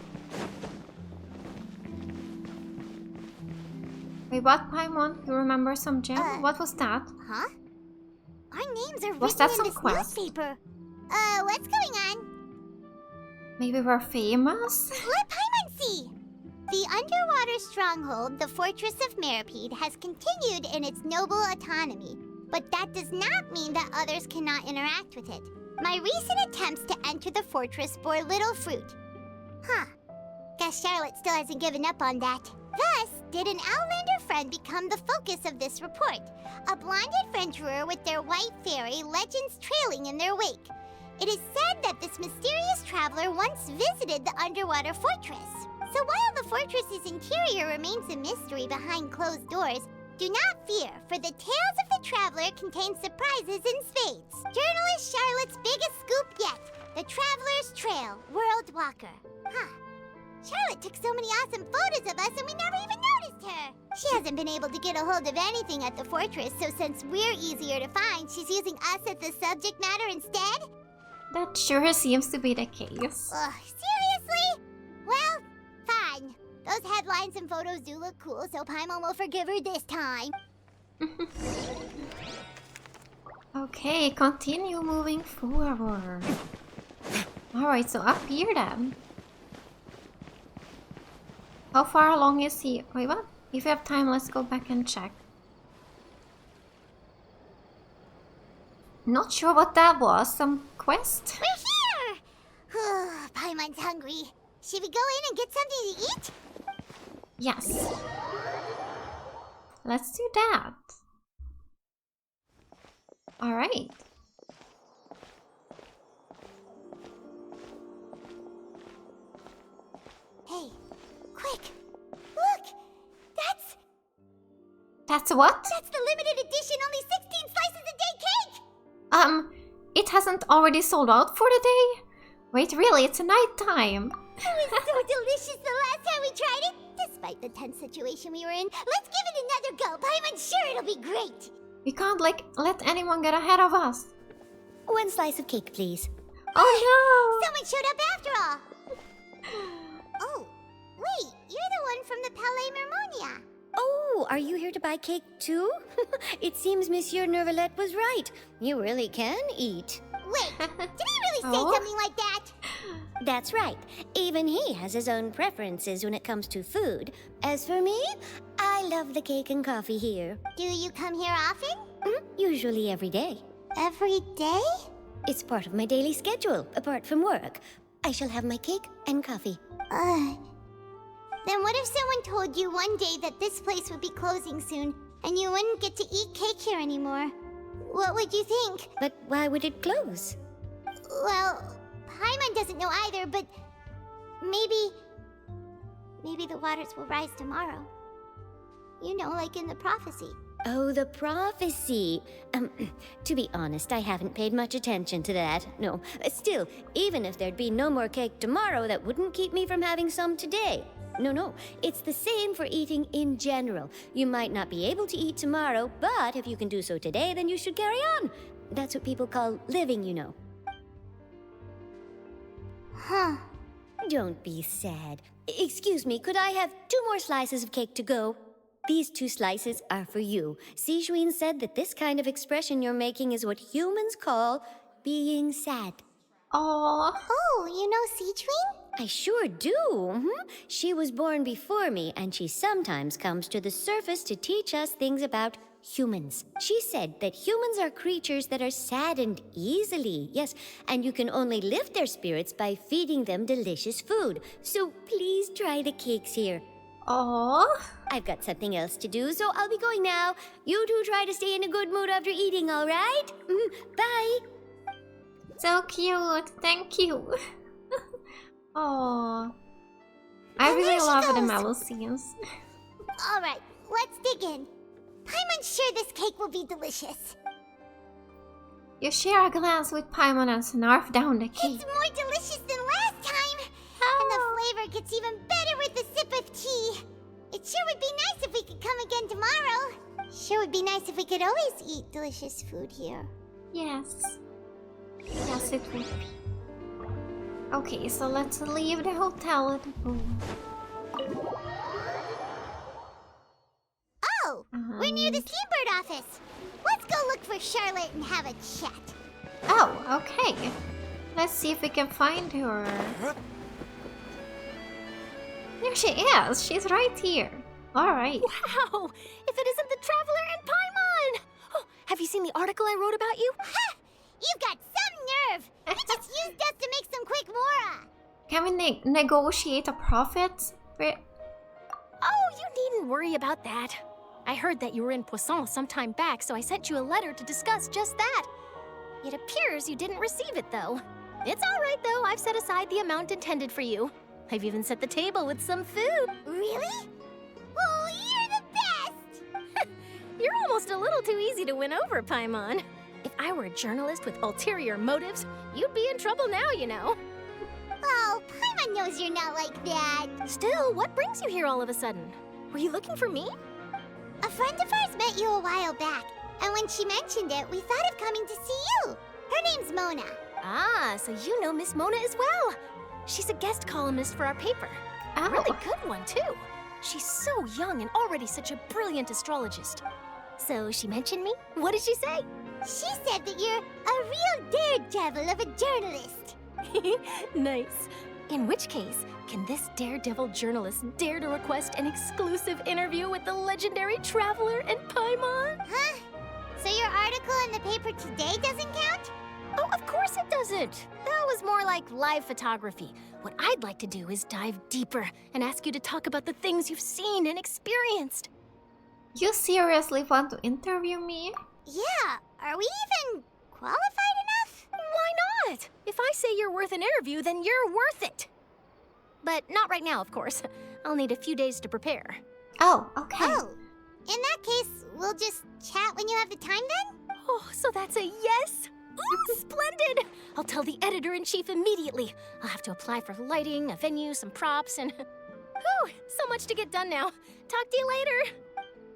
Wait, what, Paimon? You remember some gem? What was that? Huh? Our names are Was written that in some this quest? newspaper. What's going on? Maybe we're famous? Let Paimon see! The underwater stronghold, the Fortress of Meropide, has continued in its noble autonomy, but that does not mean that others cannot interact with it. My recent attempts to enter the fortress bore little fruit. Huh. Guess Charlotte still hasn't given up on that. Thus, did an Outlander friend become the focus of this report, a blonde adventurer with their white fairy legends trailing in their wake. It is said that this mysterious traveler once visited the underwater fortress. So while the fortress's interior remains a mystery behind closed doors, do not fear, for the Tales of the Traveler contains surprises in spades. Journalist Charlotte's biggest scoop yet, the Traveler's Trail, World Walker. Huh. Charlotte took so many awesome photos of us and we never even noticed her. She hasn't been able to get a hold of anything at the fortress, so since we're easier to find, she's using us as the subject matter instead? That sure seems to be the case. Ugh, seriously? Well, fine. Those headlines and photos do look cool, so Paimon will forgive her this time. Okay, continue moving forward. Alright, so up here then. How far along is he? Wait, what? If you have time, let's go back and check. Not sure what that was. Some quest? We're here! Paimon's hungry. Should we go in and get something to eat? Yes. Let's do that. Alright. Hey, quick! Look! That's what? That's the limited edition, only 16 slices a day cake! It hasn't already sold out for the day? Wait, really? It's nighttime. It was so delicious the last time we tried it! Despite the tense situation we were in, let's give it another go. Paimon's sure it'll be great! We can't, let anyone get ahead of us. 1 slice of cake, please. Oh no! Someone showed up after all! Oh, wait, you're the one from the Palais Mermonia. Oh, are you here to buy cake too? It seems Monsieur Nervalette was right. You really can eat. Wait, did he really say something like that? That's right. Even he has his own preferences when it comes to food. As for me, I love the cake and coffee here. Do you come here often? Usually every day. Every day? It's part of my daily schedule, apart from work. I shall have my cake and coffee. Then what if someone told you one day that this place would be closing soon, and you wouldn't get to eat cake here anymore? What would you think? But why would it close? Well, Paimon doesn't know either, but maybe the waters will rise tomorrow. You know, like in the prophecy. Oh, the prophecy. To be honest, I haven't paid much attention to that. No, still, even if there'd be no more cake tomorrow, that wouldn't keep me from having some today. No, it's the same for eating in general. You might not be able to eat tomorrow, but if you can do so today, then you should carry on. That's what people call living, you know. Huh. Don't be sad. Excuse me, could I have 2 more slices of cake to go? These 2 slices are for you. Sijuin said that this kind of expression you're making is what humans call being sad. Oh, you know Sijuin? I sure do. She was born before me, and she sometimes comes to the surface to teach us things about humans. She said that humans are creatures that are saddened easily, yes, and you can only lift their spirits by feeding them delicious food. So please try the cakes here. Oh. I've got something else to do, so I'll be going now. You two try to stay in a good mood after eating, all right? Bye. So cute. Thank you. Oh, I really love the mellow scenes. Alright, let's dig in. Paimon's sure this cake will be delicious. You share a glance with Paimon and snarf down the cake. It's more delicious than last time! And the flavor gets even better with a sip of tea. It sure would be nice if we could come again tomorrow. Sure would be nice if we could always eat delicious food here. Yes. Yes, it would be. Okay, so let's leave the hotel at the boom. Oh, we're near the Steambird office. Let's go look for Charlotte and have a chat. Oh, okay. Let's see if we can find her. There she is. She's right here. Alright. Wow! If it isn't the Traveler and Paimon! Oh, have you seen the article I wrote about you? Ha! You've got some nerve! You just used us to make some quick mora! Can we negotiate a profit? Oh, you needn't worry about that. I heard that you were in Poisson some time back, so I sent you a letter to discuss just that. It appears you didn't receive it, though. It's all right, though. I've set aside the amount intended for you. I've even set the table with some food. Really? Oh, you're the best! You're almost a little too easy to win over, Paimon. If I were a journalist with ulterior motives, you'd be in trouble now, you know. Oh, Paimon knows you're not like that. Still, what brings you here all of a sudden? Were you looking for me? A friend of ours met you a while back, and when she mentioned it, we thought of coming to see you. Her name's Mona. Ah, so you know Miss Mona as well. She's a guest columnist for our paper. Oh. A really good one, too. She's so young and already such a brilliant astrologist. So she mentioned me? What did she say? She said that you're a real daredevil of a journalist. Nice. In which case, can this daredevil journalist dare to request an exclusive interview with the legendary traveler and Paimon? Huh? So your article in the paper today doesn't count? Oh, of course it doesn't. That was more like live photography. What I'd like to do is dive deeper and ask you to talk about the things you've seen and experienced. You seriously want to interview me? Yeah, are we even qualified enough? Why not? If I say you're worth an interview, then you're worth it. But not right now, of course. I'll need a few days to prepare. Oh, okay. Oh, in that case, we'll just chat when you have the time then? Oh, so that's a yes? Ooh, splendid! I'll tell the editor-in-chief immediately. I'll have to apply for lighting, a venue, some props, and... Whew, so much to get done now. Talk to you later.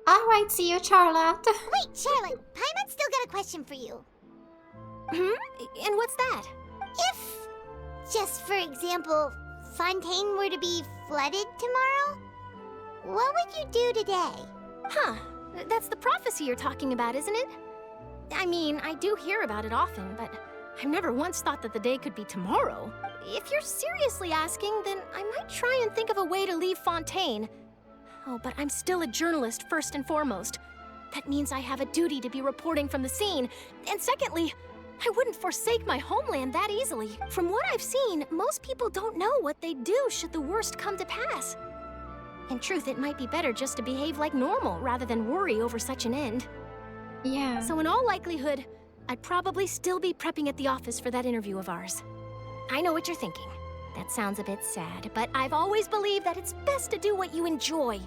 Alright, see you, Charlotte. Wait, Charlotte, Paimon's still got a question for you. And what's that? If, just for example, Fontaine were to be flooded tomorrow, what would you do today? Huh, that's the prophecy you're talking about, isn't it? I mean, I do hear about it often, but I've never once thought that the day could be tomorrow. If you're seriously asking, then I might try and think of a way to leave Fontaine. Oh, but I'm still a journalist first and foremost. That means I have a duty to be reporting from the scene. And secondly, I wouldn't forsake my homeland that easily. From what I've seen, most people don't know what they'd do should the worst come to pass. In truth, it might be better just to behave like normal rather than worry over such an end. Yeah. So in all likelihood, I'd probably still be prepping at the office for that interview of ours. I know what you're thinking. That sounds a bit sad, but I've always believed that it's best to do what you enjoy.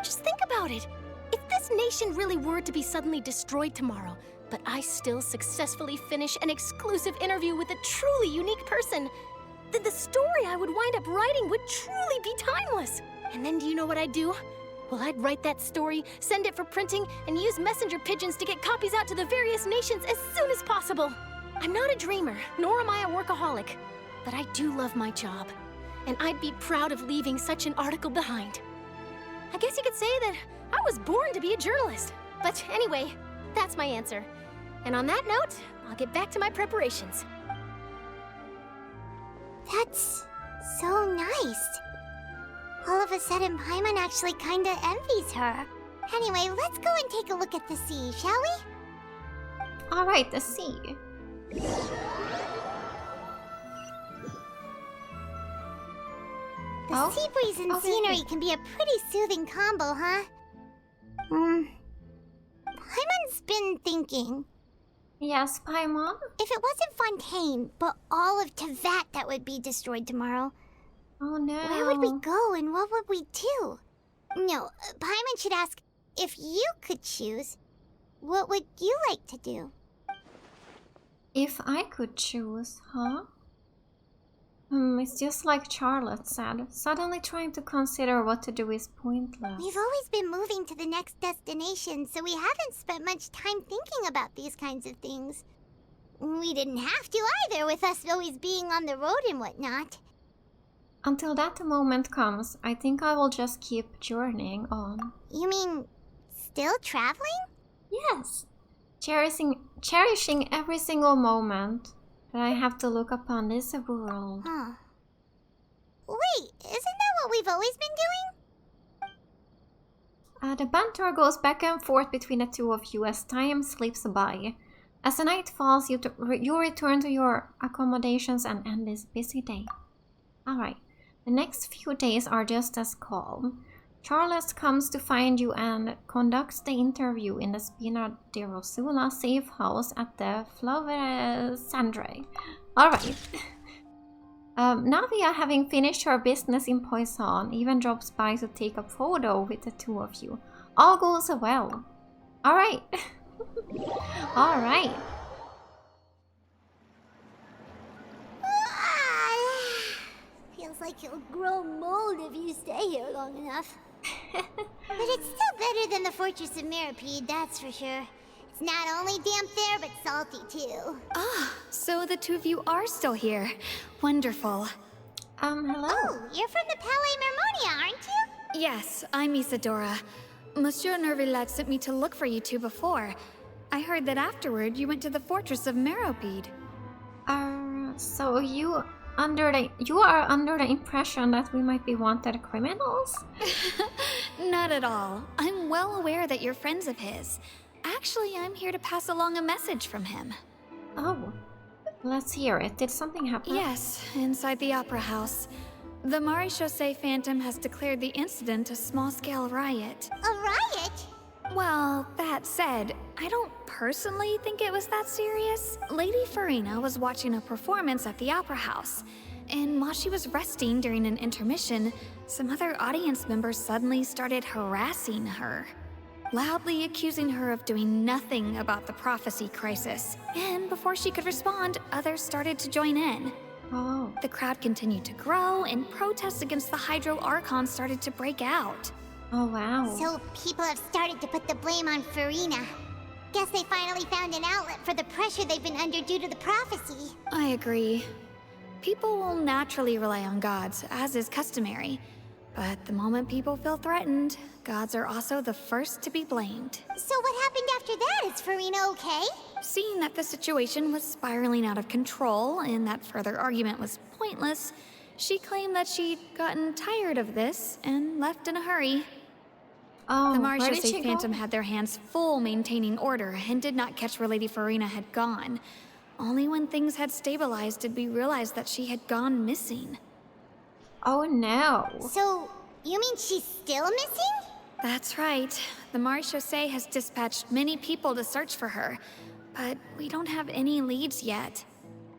Just think about it. If this nation really were to be suddenly destroyed tomorrow, but I still successfully finish an exclusive interview with a truly unique person, then the story I would wind up writing would truly be timeless. And then do you know what I'd do? Well, I'd write that story, send it for printing, and use messenger pigeons to get copies out to the various nations as soon as possible. I'm not a dreamer, nor am I a workaholic, but I do love my job, and I'd be proud of leaving such an article behind. I guess you could say that I was born to be a journalist. But anyway, that's my answer. And on that note, I'll get back to my preparations. That's so nice. All of a sudden, Paimon actually kinda envies her. Anyway, let's go and take a look at the sea, shall we? Alright, the sea. The sea breeze and scenery can be a pretty soothing combo, huh? Paimon's been thinking. Yes, Paimon? If it wasn't Fontaine, but all of Tevat that would be destroyed tomorrow, oh no. where would we go and what would we do? No, Paimon should ask, if you could choose, what would you like to do? If I could choose, huh? It's just like Charlotte said. Suddenly trying to consider what to do is pointless. We've always been moving to the next destination, so we haven't spent much time thinking about these kinds of things. We didn't have to either, with us always being on the road and whatnot. Until that moment comes, I think I will just keep journeying on. You mean, still traveling? Yes. Cherishing every single moment that I have to look upon this world. Huh. Wait, isn't that what we've always been doing? The banter goes back and forth between the two of you as time slips by. As the night falls, you return to your accommodations and end this busy day. Alright, the next few days are just as calm. Charles comes to find you and conducts the interview in the Spina di Rosula safe house at the Flavere Sandre. Alright. Navia, having finished her business in Poisson, even drops by to take a photo with the two of you. All goes well. Alright. Alright. Feels like you'll grow mold if you stay here long enough. But it's still better than the Fortress of Meropide, that's for sure. It's not only damp there, but salty too. Ah, so the two of you are still here. Wonderful. Hello? Oh, you're from the Palais Mermonia, aren't you? Yes, I'm Isadora. Monsieur Nervillet sent me to look for you two before. I heard that afterward you went to the Fortress of Meropide. So you are under the impression that we might be wanted criminals? Not at all. I'm well aware that you're friends of his. Actually, I'm here to pass along a message from him. Oh, let's hear it. Did something happen? Yes, inside the Opera House. The Maréchaussée Phantom has declared the incident a small-scale riot. A riot? Well, that said, I don't personally think it was that serious. Lady Farina was watching a performance at the Opera House, and while she was resting during an intermission, some other audience members suddenly started harassing her, loudly accusing her of doing nothing about the prophecy crisis. And before she could respond, others started to join in. Oh. The crowd continued to grow, and protests against the Hydro Archon started to break out. Oh, wow. So people have started to put the blame on Farina. Guess they finally found an outlet for the pressure they've been under due to the prophecy. I agree. People will naturally rely on gods, as is customary. But the moment people feel threatened, gods are also the first to be blamed. So what happened after that? Is Farina okay? Seeing that the situation was spiraling out of control and that further argument was pointless, she claimed that she'd gotten tired of this and left in a hurry. Oh, the where did Maréchaussée she Phantom go? had their hands full maintaining order and did not catch where Lady Farina had gone. Only when things had stabilized did we realize that she had gone missing. Oh no. So, you mean she's still missing? That's right. The Maréchaussée has dispatched many people to search for her, but we don't have any leads yet.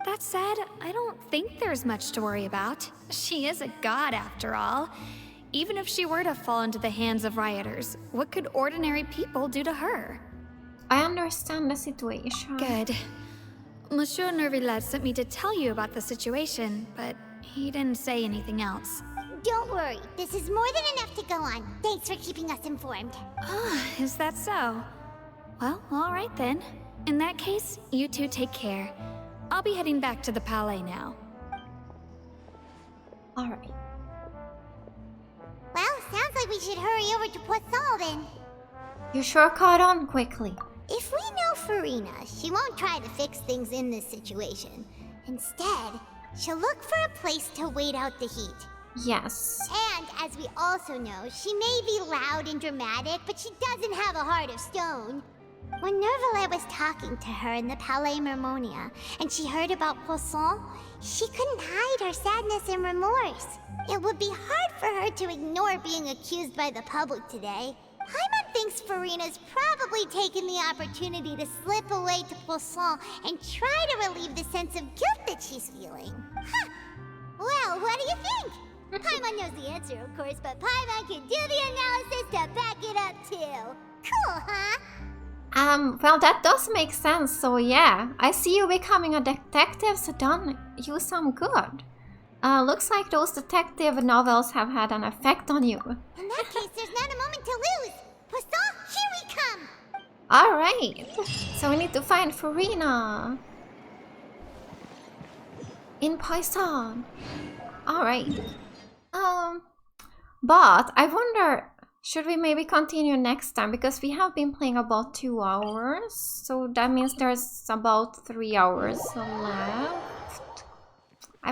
That said, I don't think there's much to worry about. She is a god after all. Even if she were to fall into the hands of rioters, what could ordinary people do to her? I understand the situation. Good. Monsieur Nervillet sent me to tell you about the situation, but he didn't say anything else. Don't worry, this is more than enough to go on. Thanks for keeping us informed. Ah, is that so? Well, all right then. In that case, you two take care. I'll be heading back to the Palais now. All right. Well, sounds like we should hurry over to Poisson then. You sure caught on quickly. If we know Farina, she won't try to fix things in this situation. Instead, she'll look for a place to wait out the heat. Yes. And as we also know, she may be loud and dramatic, but she doesn't have a heart of stone. When Nervillet was talking to her in the Palais Mermonia, and she heard about Poisson, she couldn't hide her sadness and remorse. It would be hard for her to ignore being accused by the public today. Paimon thinks Farina's probably taken the opportunity to slip away to Poisson and try to relieve the sense of guilt that she's feeling. Huh. Well, what do you think? Paimon knows the answer, of course, but Paimon can do the analysis to back it up too. Cool, huh? Well, that does make sense, so yeah. I see you becoming a detective's done you some good. Looks like those detective novels have had an effect on you. In that case, there's not a moment to lose. Poisson, here we come! Alright, so we need to find Farina. In Poisson. Alright. But I wonder, should we maybe continue next time? Because we have been playing about 2 hours. So that means there's about 3 hours left.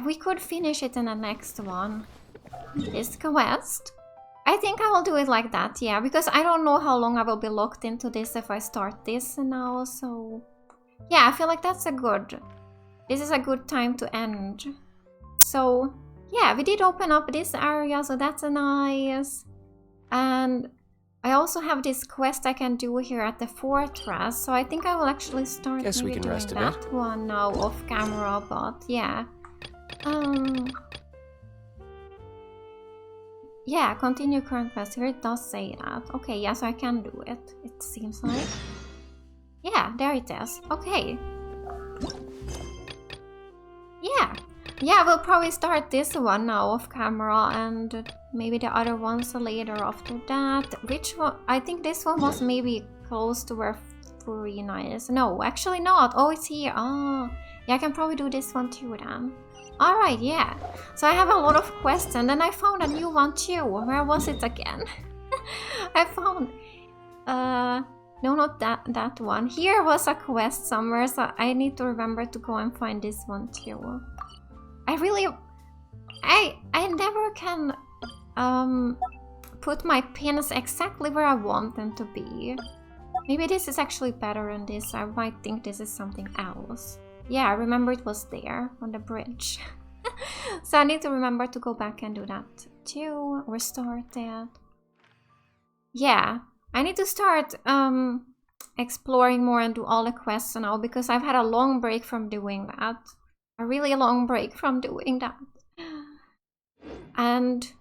We could finish it in the next one. This quest. I think I will do it like that, yeah. Because I don't know how long I will be locked into this if I start this now. So yeah, I feel like that's a good... This is a good time to end. So yeah, we did open up this area, so that's nice. And I also have this quest I can do here at the fortress, so I think I will actually start Guess we maybe can doing rest a that bit. one now off camera, but yeah. Yeah, continue current quest. Here it does say that. Okay, yeah, so I can do it. It seems like. Yeah, there it is. Okay. Yeah. Yeah, we'll probably start this one now off camera and maybe the other ones later after that. Which one? I think this one was maybe close to where Furina is. No, actually not. Oh, it's here. Oh, yeah, I can probably do this one too then. Alright, yeah. So I have a lot of quests and then I found a new one too. Where was it again? I found... no, not that one. Here was a quest somewhere, so I need to remember to go and find this one too. I really... I never can put my pins exactly where I want them to be. Maybe this is actually better than this. I might think this is something else. Yeah, I remember it was there on the bridge. So I need to remember to go back and do that too. Restart that. Yeah, I need to start exploring more and do all the quests now because I've had a long break from doing that. A really long break from doing that. And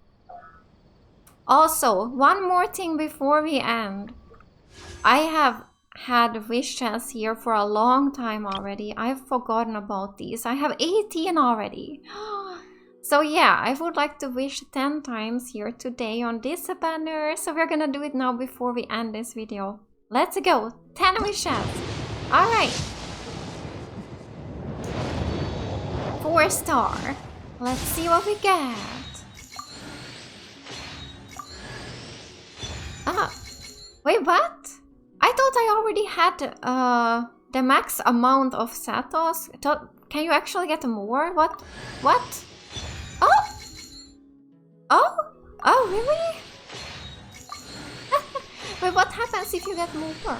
also, one more thing before we end. I have had wishes here for a long time already. I've forgotten about these. I have 18 already. So yeah, I would like to wish 10 times here today on this banner. So we're gonna do it now before we end this video. Let's go! 10 wishes! Alright! 4-star. Let's see what we get. Wait, what? I thought I already had the max amount of Satos. Can you actually get more? What? What? Oh! Oh? Oh, really? Wait, what happens if you get more?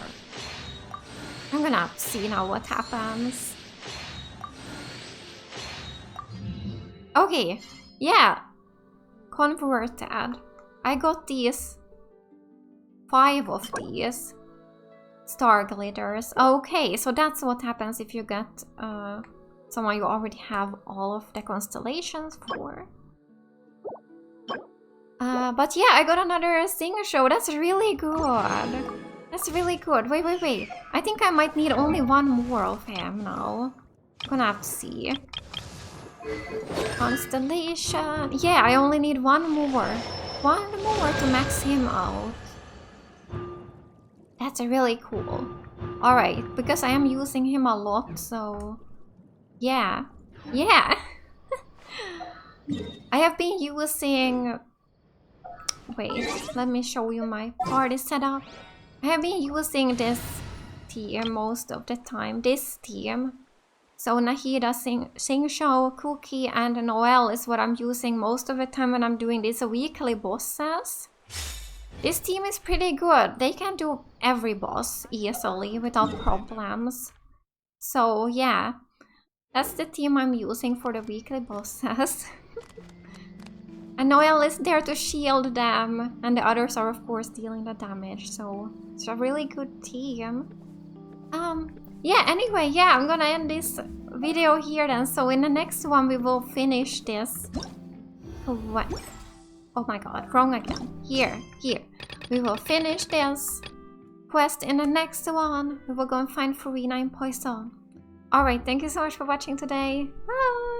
I'm gonna have to see now what happens. Okay, yeah. Converted. I got these. 5 of these. Star glitters. Okay, so that's what happens if you get someone you already have all of the constellations for. But yeah, I got another sing show. That's really good. That's really good. Wait, wait, wait. I think I might need only one more of him now. I'm gonna have to see. Constellation. Yeah, I only need one more. One more to max him out. That's really cool. Alright, because I am using him a lot, so... Yeah. Yeah! I have been using... Wait, let me show you my party setup. I have been using this team most of the time. This team. So Nahida, Xingqiu, Cookie, and Noelle is what I'm using most of the time when I'm doing these weekly bosses. This team is pretty good. They can do every boss easily without problems. So yeah, that's the team I'm using for the weekly bosses. And Noelle is there to shield them, and the others are of course dealing the damage. So it's a really good team. Yeah, anyway, yeah, I'm gonna end this video here then. So in the next one we will finish this. What? Oh my god, wrong again. Here. We will finish this quest in the next one. We will go and find Furina and Poisson. Alright, thank you so much for watching today. Bye!